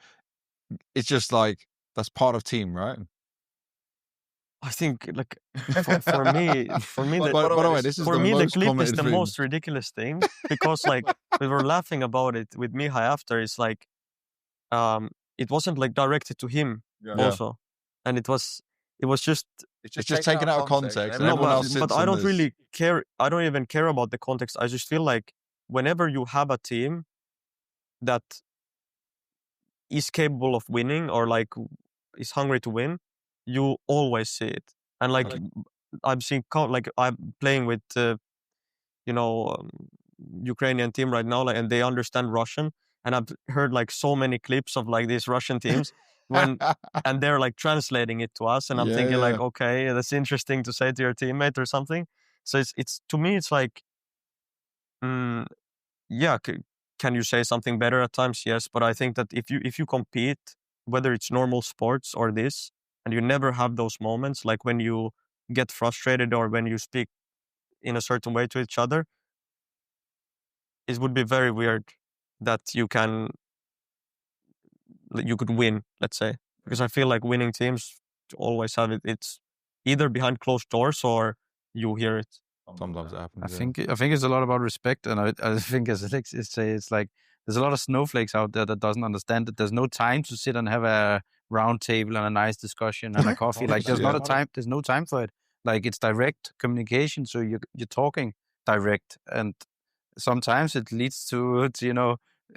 It's just like that's part of team, right? I think like for me, by the way, this is for the me, the most clip is the thing. most ridiculous thing, because like we were laughing about it with Mihai after. It's like it wasn't like directed to him also, and it was just it's just taken out of context. No, but I don't really care. I don't even care about the context. I just feel like whenever you have a team that is capable of winning or like is hungry to win, you always see it. And like I've seen, like I'm playing with Ukrainian team right now, like, and they understand Russian, and I've heard like so many clips of like these Russian teams and they're like translating it to us, and I'm thinking like, okay, that's interesting to say to your teammate or something. So it's to me, it's like, can you say something better at times? Yes, but I think that if you compete, whether it's normal sports or this, and you never have those moments, like when you get frustrated or when you speak in a certain way to each other, it would be very weird that you could win, let's say, because I feel like winning teams always have it. It's either behind closed doors or you hear it. Sometimes it happens. I think it's a lot about respect, and I think as Aleksi say, it's like there's a lot of snowflakes out there that doesn't understand that there's no time to sit and have a round table and a nice discussion and a coffee. Like there's not a time. There's no time for it. Like it's direct communication, so you're talking direct, and sometimes it leads to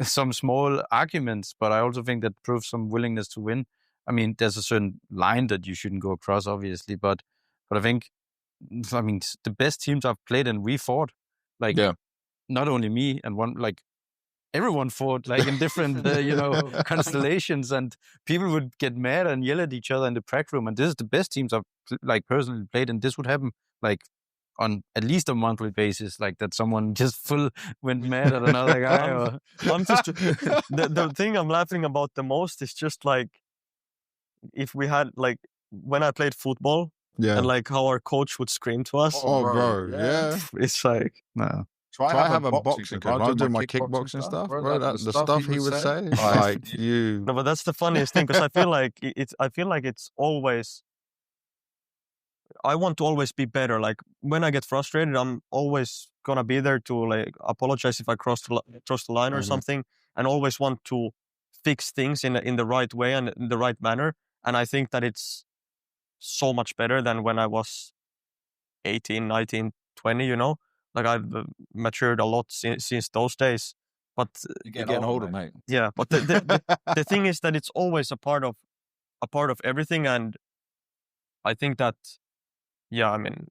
some small arguments. But I also think that proves some willingness to win. I mean, there's a certain line that you shouldn't go across, obviously, but I think, the best teams I've played and we fought, like not only me and one, like everyone fought, like in different constellations, and people would get mad and yell at each other in the prac room. And this is the best teams I've personally played, and this would happen like on at least a monthly basis, like that someone just went mad at another guy. I'm just the thing I'm laughing about the most is just like if we had like when I played football. Yeah. And like how our coach would scream to us. Oh, bro. Yeah. It's like, no. Try have a boxing coach. When I do my kickboxing stuff, bro, the stuff he would say, like you. No, but that's the funniest thing, because I feel like it's always. I want to always be better. Like when I get frustrated, I'm always gonna be there to like apologize if I cross the line or something, and always want to fix things in the right way and in the right manner. And I think that it's so much better than when I was 18, 19, 20, like I've matured a lot since those days. But you're getting older, mate. Yeah, but the thing is that it's always a part of everything. And I think that, I mean,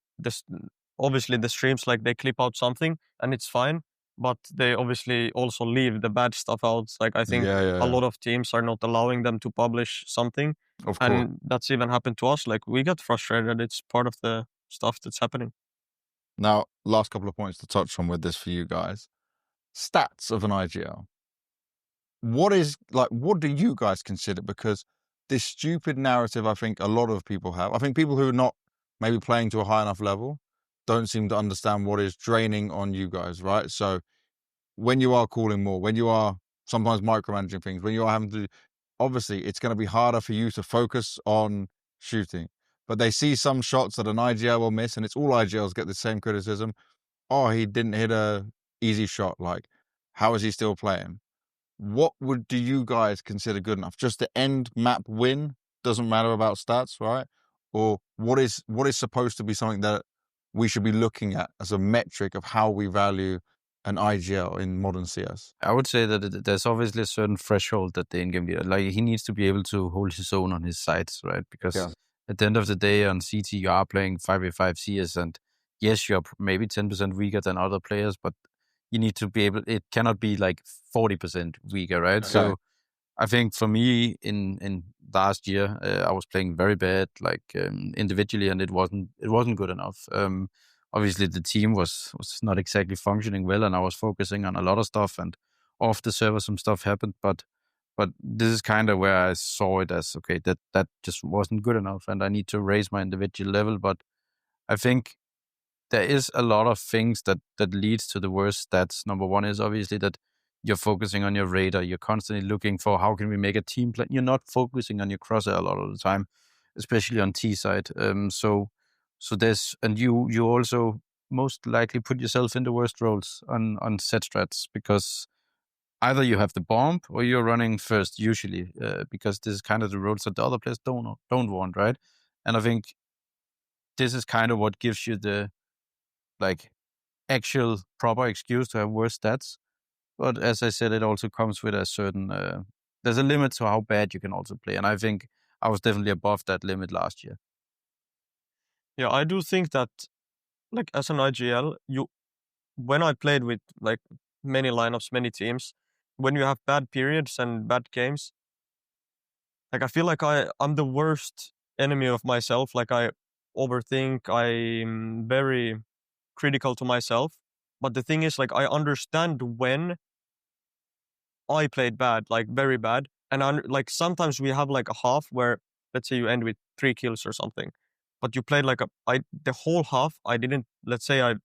obviously the streams, like they clip out something and it's fine, but they obviously also leave the bad stuff out. Like I think a lot of teams are not allowing them to publish something. Of course. And that's even happened to us. Like we get frustrated. It's part of the stuff that's happening. Now, last couple of points to touch on with this for you guys. Stats of an IGL. What do you guys consider? Because this stupid narrative, I think a lot of people have. I think people who are not maybe playing to a high enough level don't seem to understand what is draining on you guys, right? So when you are calling more, when you are sometimes micromanaging things, when you are having to, obviously it's going to be harder for you to focus on shooting. But they see some shots that an IGL will miss, and it's all IGLs get the same criticism. Oh, he didn't hit a easy shot. Like, how is he still playing? What do you guys consider good enough? Just the end map win doesn't matter about stats, right? Or what is supposed to be something that we should be looking at as a metric of how we value an IGL in modern CS? I would say that there's obviously a certain threshold that the in-game leader, like he needs to be able to hold his own on his sides, right? Because at the end of the day on CT, you are playing 5v5 CS, and yes, you're maybe 10% weaker than other players, but you need to be able, it cannot be like 40% weaker, right? Okay. So I think for me in last year, I was playing very bad, like individually, and it wasn't good enough. Obviously the team was not exactly functioning well, and I was focusing on a lot of stuff, and off the server some stuff happened, but this is kind of where I saw it as, okay, that just wasn't good enough, and I need to raise my individual level. But I think there is a lot of things that leads to the worst stats. Number one is obviously that you're focusing on your radar. You're constantly looking for how can we make a team play. You're not focusing on your crosshair a lot of the time, especially on T side. So there's, and you also most likely put yourself in the worst roles on set strats, because either you have the bomb or you're running first usually, because this is kind of the roles that the other players don't want, right? And I think this is kind of what gives you the like actual proper excuse to have worse stats. But as I said, it also comes with a certain, there's a limit to how bad you can also play. And I think I was definitely above that limit last year. Yeah, I do think that, like, as an IGL, when I played with, like, many lineups, many teams, when you have bad periods and bad games, like, I feel like I'm the worst enemy of myself. Like, I overthink, I'm very critical to myself. But the thing is, like, I understand when I played bad, like very bad. And like sometimes we have like a half where, let's say you end with 3 kills or something, but you played like the whole half, I didn't, let's say I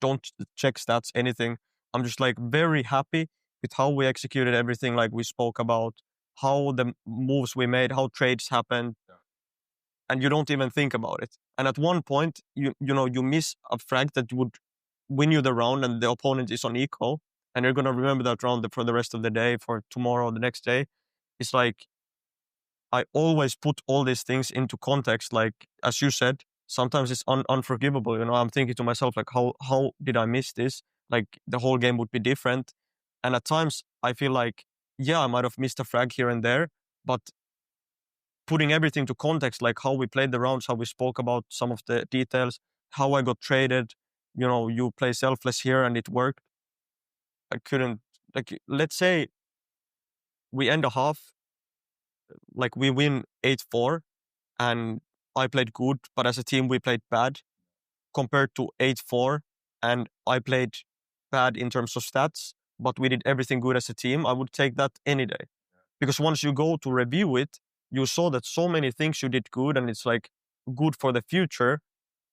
don't check stats, anything. I'm just like very happy with how we executed everything. Like we spoke about how the moves we made, how trades happened. And you don't even think about it. And at one point, you miss a frag that would win you the round and the opponent is on eco. and you're gonna remember that round for the rest of the day, for tomorrow, the next day. It's like I always put all these things into context. Like as you said, sometimes it's unforgivable. I'm thinking to myself like, how did I miss this? Like the whole game would be different. And at times I feel like, yeah, I might have missed a frag here and there, but putting everything to context, like how we played the rounds, how we spoke about some of the details, how I got traded, you play selfless here and it worked. I couldn't, like, let's say we end a half, like we win 8-4 and I played good, but as a team we played bad, compared to 8-4 and I played bad in terms of stats, but we did everything good as a team. I would take that any day. Because once you go to review it, you saw that so many things you did good and it's like good for the future,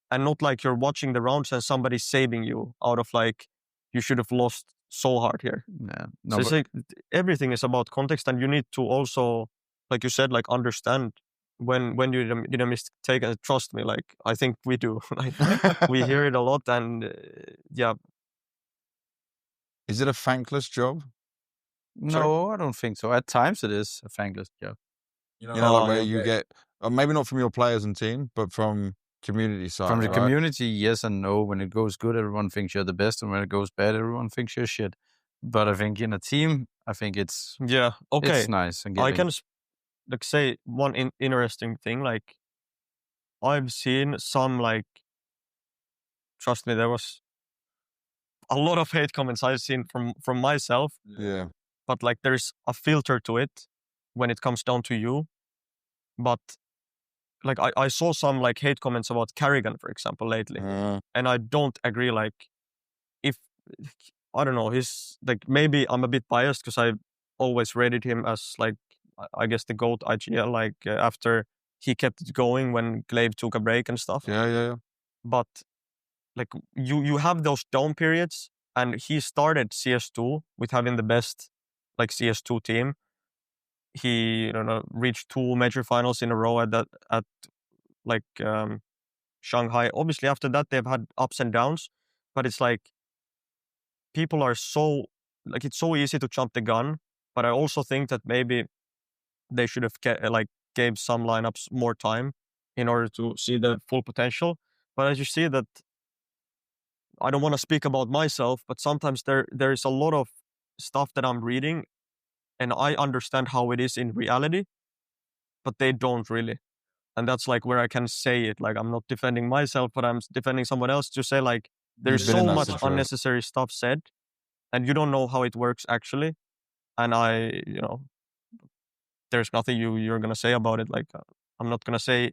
and not like you're watching the rounds and somebody's saving you out of like, you should have lost so hard here. Yeah. So it's like everything is about context, and you need to also, like you said, like understand when you did a mistake. And trust me, like I think we do. Like we hear it a lot, and yeah. Is it a thankless job? No, I don't think so. At times it is a thankless job. Like where you get, maybe not from your players and team, but from community side. From the right? community, yes and no. When it goes good, everyone thinks you're the best, and when it goes bad, everyone thinks you're shit. But I think in a team, I think it's okay. It's nice. And I can like say one interesting thing. Like I've seen some, like, trust me, there was a lot of hate comments I've seen from myself. Yeah. But like there's a filter to it when it comes down to you. But like I saw some like hate comments about Carrigan, for example, lately. And I don't agree. Like if, I don't know, he's like, maybe I'm a bit biased because I always rated him as like, I guess the GOAT IGL, like after he kept it going when Glaive took a break and stuff. Yeah. But like you have those down periods, and he started CS2 with having the best like CS2 team. He reached 2 major finals in a row at Shanghai. Obviously after that they've had ups and downs, but it's like people are so, like, it's so easy to jump the gun. But I also think that maybe they should have gave some lineups more time in order to see the full potential. But as you see that, I don't want to speak about myself, but sometimes there is a lot of stuff that I'm reading and I understand how it is in reality, but they don't really. And that's like where I can say it. Like I'm not defending myself, but I'm defending someone else to say like there's so much unnecessary stuff said and you don't know how it works actually. And there's nothing you're going to say about it. Like I'm not going to say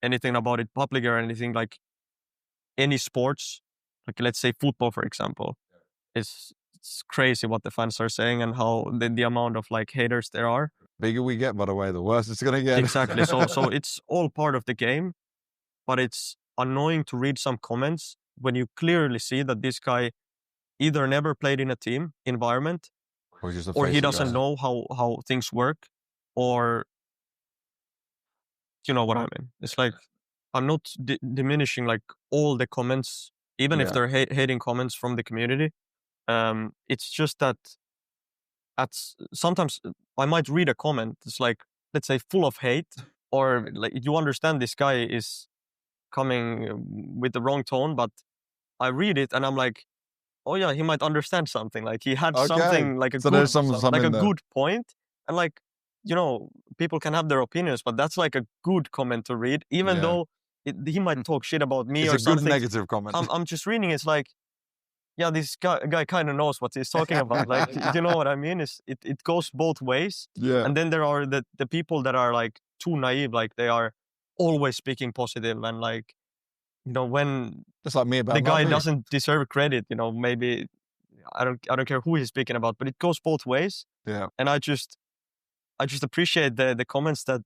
anything about it publicly or anything. Like any sports, like let's say football, for example, it's crazy what the fans are saying and how the amount of like haters there are. Bigger we get, by the way, the worse it's going to get. Exactly. So it's all part of the game, but it's annoying to read some comments when you clearly see that this guy either never played in a team environment or he doesn't know how things work, or you know what I mean. It's like, I'm not diminishing like all the comments, even if they're hating comments from the community. It's just that sometimes I might read a comment that's like, let's say, full of hate, or like you understand this guy is coming with the wrong tone, but I read it and I'm like, oh yeah, he might understand something. Like he had something like a good point, and like, people can have their opinions, but that's like a good comment to read, even though he might talk shit about me or something. It's a good negative comment. I'm just reading. It's like, yeah, this guy kind of knows what he's talking about. Like, you know what I mean? It goes both ways. Yeah. And then there are the people that are like too naive, like they are always speaking positive, and like, when just like me about the guy doesn't deserve credit, maybe I don't care who he's speaking about, but it goes both ways. Yeah. And I just appreciate the comments that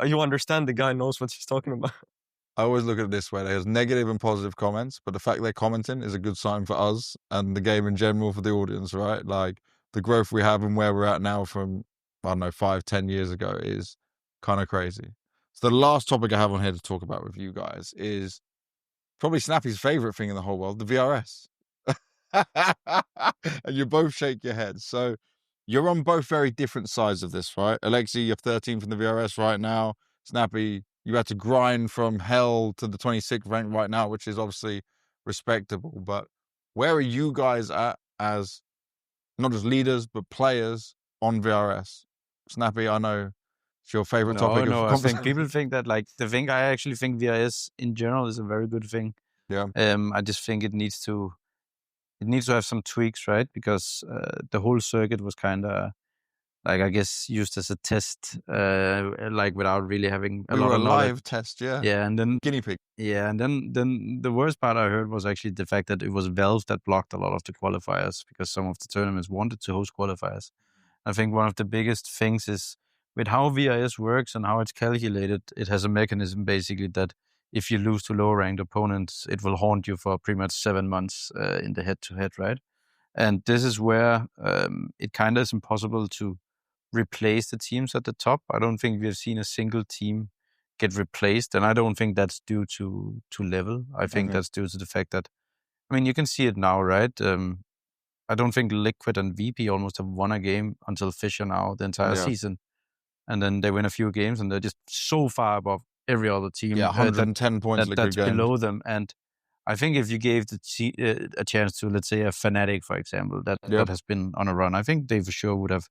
you understand the guy knows what he's talking about. I always look at it this way. There's negative and positive comments, but the fact they're commenting is a good sign for us and the game in general for the audience, right? Like the growth we have and where we're at now from, I don't know, 5-10 years ago is kind of crazy. So the last topic I have on here to talk about with you guys is probably Snappi's favorite thing in the whole world, the VRS. And you both shake your heads. So you're on both very different sides of this, right? Aleksi, you're 13th in the VRS right now. Snappi, you had to grind from hell to the 26th rank right now, which is obviously respectable. But where are you guys at as not just leaders, but players on VRS? Snappi, I know it's your favorite topic of I conversation. think people think that I actually think VRS in general is a very good thing. Yeah. I just think it needs to have some tweaks, right? Because the whole circuit was kind of I guess used as a test, without really having a lot of knowledge. Live test, yeah. Yeah, and then guinea pig. Yeah, and then the worst part I heard was actually the fact that it was Valve that blocked a lot of the qualifiers because some of the tournaments wanted to host qualifiers. I think one of the biggest things is with how VRS works and how it's calculated, it has a mechanism basically that if you lose to lower ranked opponents, it will haunt you for pretty much 7 months in the head-to-head, right? And this is where it kind of is impossible to replace the teams at the top. I don't think we have seen a single team get replaced, and I don't think that's due to level. I think that's due to the fact that, I mean, you can see it now, right? I don't think Liquid and VP almost have won a game until Fisher now the entire season, and then they win a few games, and they're just so far above every other team. Yeah, 110 points that's below them, and I think if you gave a chance to, let's say, a Fnatic, for example, that has been on a run, I think they for sure would have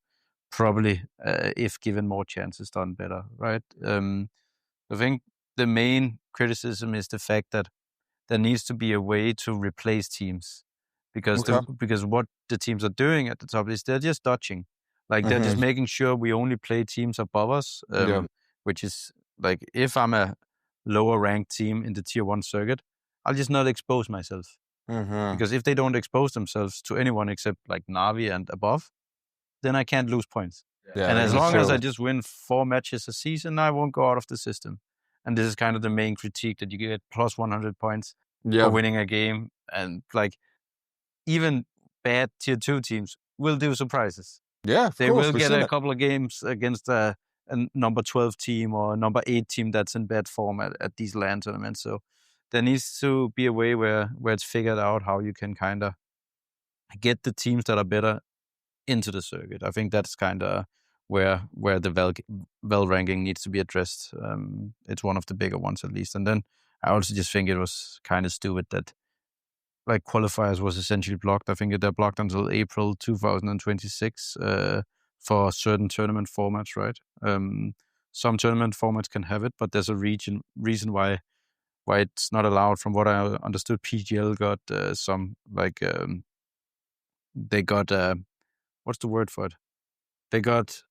probably, if given more chances, done better, right? I think the main criticism is the fact that there needs to be a way to replace teams because because what the teams are doing at the top is they're just dodging. They're just making sure we only play teams above us, which is if I'm a lower ranked team in the tier 1 circuit, I'll just not expose myself. Because if they don't expose themselves to anyone except NAVI and above, then I can't lose points. Yeah, and as long as I just win 4 matches a season, I won't go out of the system. And this is kind of the main critique, that you get plus 100 points for winning a game. And even bad tier 2 teams will do surprises. Yeah, they will get a couple of games against a number 12 team or a number 8 team that's in bad form at these LAN tournaments. So there needs to be a way where it's figured out how you can kind of get the teams that are better into the circuit. I think that's kind of where the Vel ranking needs to be addressed. It's one of the bigger ones, at least. And then I also just think it was kind of stupid that qualifiers was essentially blocked. I think they're blocked until April 2026 for certain tournament formats, right? Some tournament formats can have it, but there's a reason why it's not allowed. From what I understood, PGL got they got what's the word for it? They got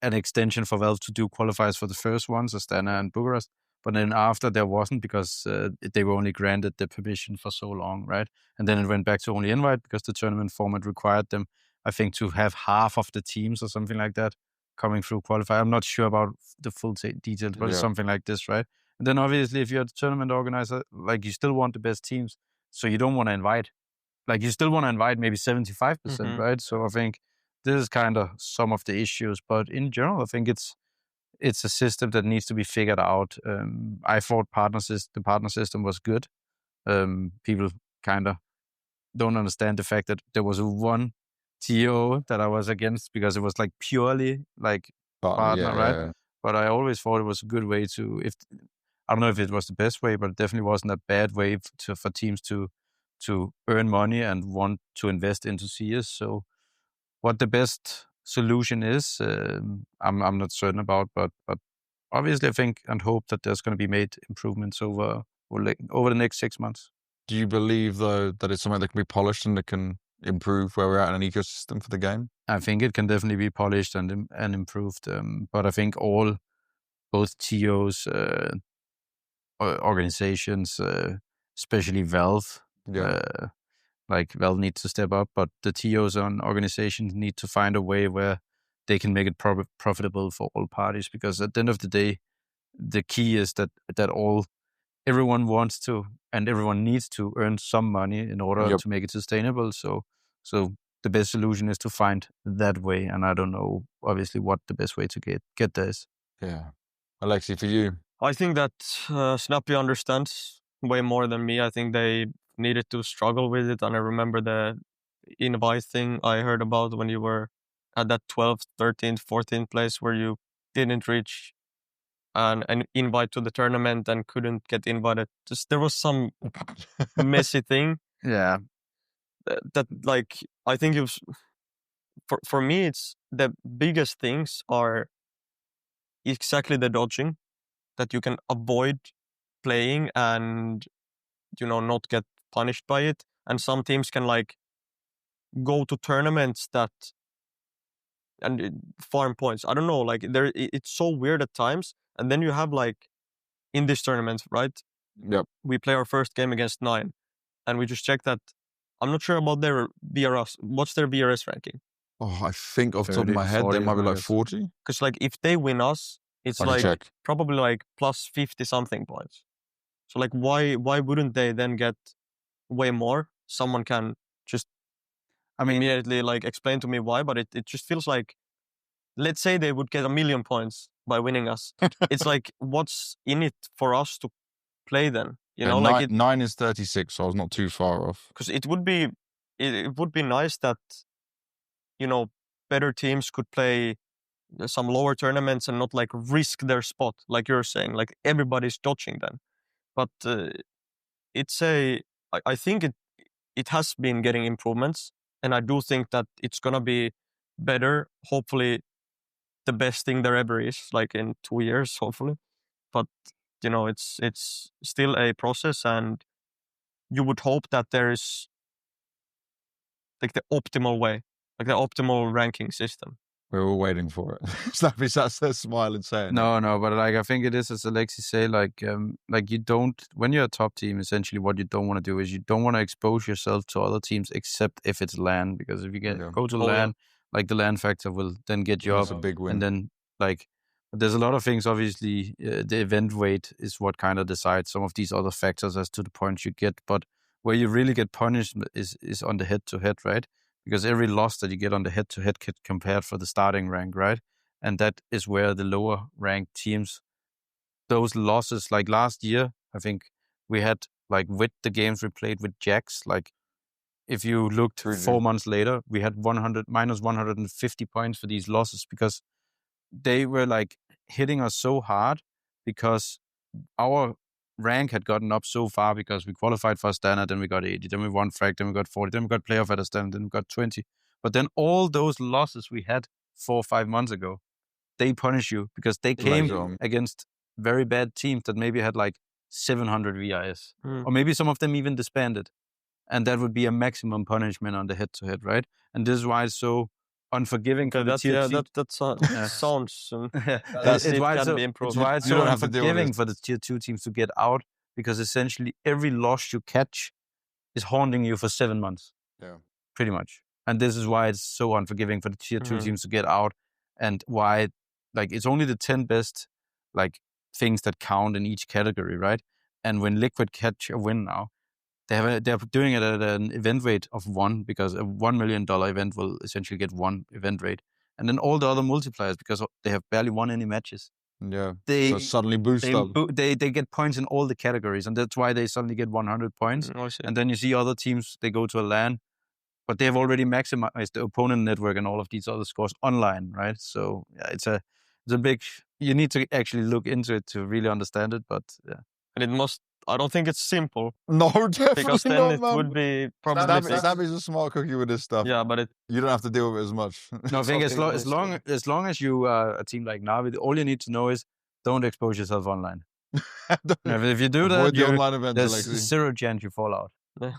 an extension for Valve to do qualifiers for the first ones, Astana and Bucharest, but then after there wasn't, because they were only granted the permission for so long, right? And then it went back to only invite because the tournament format required them, I think, to have half of the teams or something like that coming through qualifier. I'm not sure about the full details, but it's something like this, right? And then obviously if you're a tournament organizer, you still want the best teams, so you don't want to invite. You still want to invite maybe 75%, right? So I think this is kind of some of the issues, but in general, I think it's a system that needs to be figured out. I thought the partner system was good. People kind of don't understand the fact that there was one TO that I was against because it was purely partner, right? Yeah. But I always thought it was a good way to, I don't know if it was the best way, but it definitely wasn't a bad way for teams to earn money and want to invest into CS. So what the best solution is, I'm not certain about, but obviously I think and hope that there's going to be made improvements over the next 6 months. Do you believe, though, that it's something that can be polished and that can improve where we're at in an ecosystem for the game? I think it can definitely be polished and improved, but I think both TOs, organizations, especially Valve, Valve needs to step up, but the TOs and organizations need to find a way where they can make it profitable for all parties, because at the end of the day, the key is that everyone wants to and everyone needs to earn some money in order to make it sustainable. So the best solution is to find that way, and I don't know obviously what the best way to get there is. Yeah. Aleksi, for you? I think that Snappi understands way more than me. I think they needed to struggle with it. And I remember the invite thing I heard about when you were at that 12th, 13th, 14th place where you didn't reach an invite to the tournament and couldn't get invited. Just there was some messy thing Yeah. that like I think it was for me it's the biggest things are exactly the dodging that you can avoid playing and not get punished by it. And some teams can like go to tournaments that and farm points. I don't know, like it's so weird at times. And then you have like in this tournament, right? Yep. We play our first game against 9, and we just check that. I'm not sure about their BRS. What's their BRS ranking? Oh, I think off the top of 30, my head, they 40, might be I like guess. 40. Because like if they win us, it's I can like check. probably like plus 50 something points. So like why wouldn't they then get way more? Someone can just immediately like explain to me why, but it just feels like, let's say they would get 1 million points by winning us. It's like, what's in it for us to play then? Like 9 is 36, so I was not too far off. because it would be nice that better teams could play some lower tournaments and not like risk their spot, like you're saying, like everybody's dodging then. But I think it has been getting improvements, and I do think that it's gonna be better. Hopefully, the best thing there ever is, like in 2 years, hopefully. But it's still a process, and you would hope that there is like the optimal way, like the optimal ranking system. We're all waiting for it. Snappi sat there smiling, saying No, but like I think it is, as Aleksi say, like you don't, when you're a top team, essentially what you don't want to do is you don't want to expose yourself to other teams except if it's LAN, because if you go to LAN, like the LAN factor will then get you That's up, a big win. and then like there's a lot of things. Obviously, the event weight is what kind of decides some of these other factors as to the points you get. But where you really get punished is on the head-to-head, right? Because every loss that you get on the head-to-head get compared for the starting rank, right? And that is where the lower ranked teams, those losses, like last year, I think we had, like with the games we played with Jax, like if you looked 4 months later, we had minus 150 points for these losses because they were like hitting us so hard because our rank had gotten up so far because we qualified for a standard, then we got 80, then we won frag, then we got 40, then we got playoff at a standard, then we got 20. But then all those losses we had 4 or 5 months ago, they punish you because they came against very bad teams that maybe had like 700 VIS. Or maybe some of them even disbanded. And that would be a maximum punishment on the head-to-head, right? And this is why it's so unforgiving for the tier 2. That sounds... It's why it's so unforgiving for the tier 2 teams to get out, because essentially every loss you catch is haunting you for 7 months. Yeah. Pretty much. And this is why it's so unforgiving for the tier 2 teams to get out, and why like it's only the 10 best like things that count in each category, right? And when Liquid catch a win now, they're doing it at an event rate of 1, because a $1 million event will essentially get 1 event rate. And then all the other multipliers, because they have barely won any matches. Yeah. They so suddenly boost up. They get points in all the categories, and that's why they suddenly get 100 points. And then you see other teams, they go to a LAN, but they have already maximized the opponent network and all of these other scores online, right? So yeah, it's a big, you need to actually look into it to really understand it, but yeah. And I don't think it's simple. No, definitely because then not, it man. would be probably... Snappi's a smart cookie with this stuff. Yeah, but you don't have to deal with it as much. No, I think as long as you are a team like NAVI, all you need to know is don't expose yourself online. If you do that, there's 0 chance you fall out. Yeah.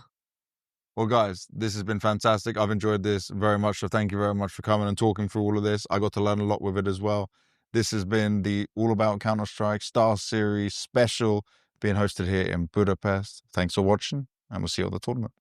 Well, guys, this has been fantastic. I've enjoyed this very much. So thank you very much for coming and talking through all of this. I got to learn a lot with it as well. This has been the All About Counter-Strike Starseries special being hosted here in Budapest. Thanks for watching, and we'll see you at the tournament.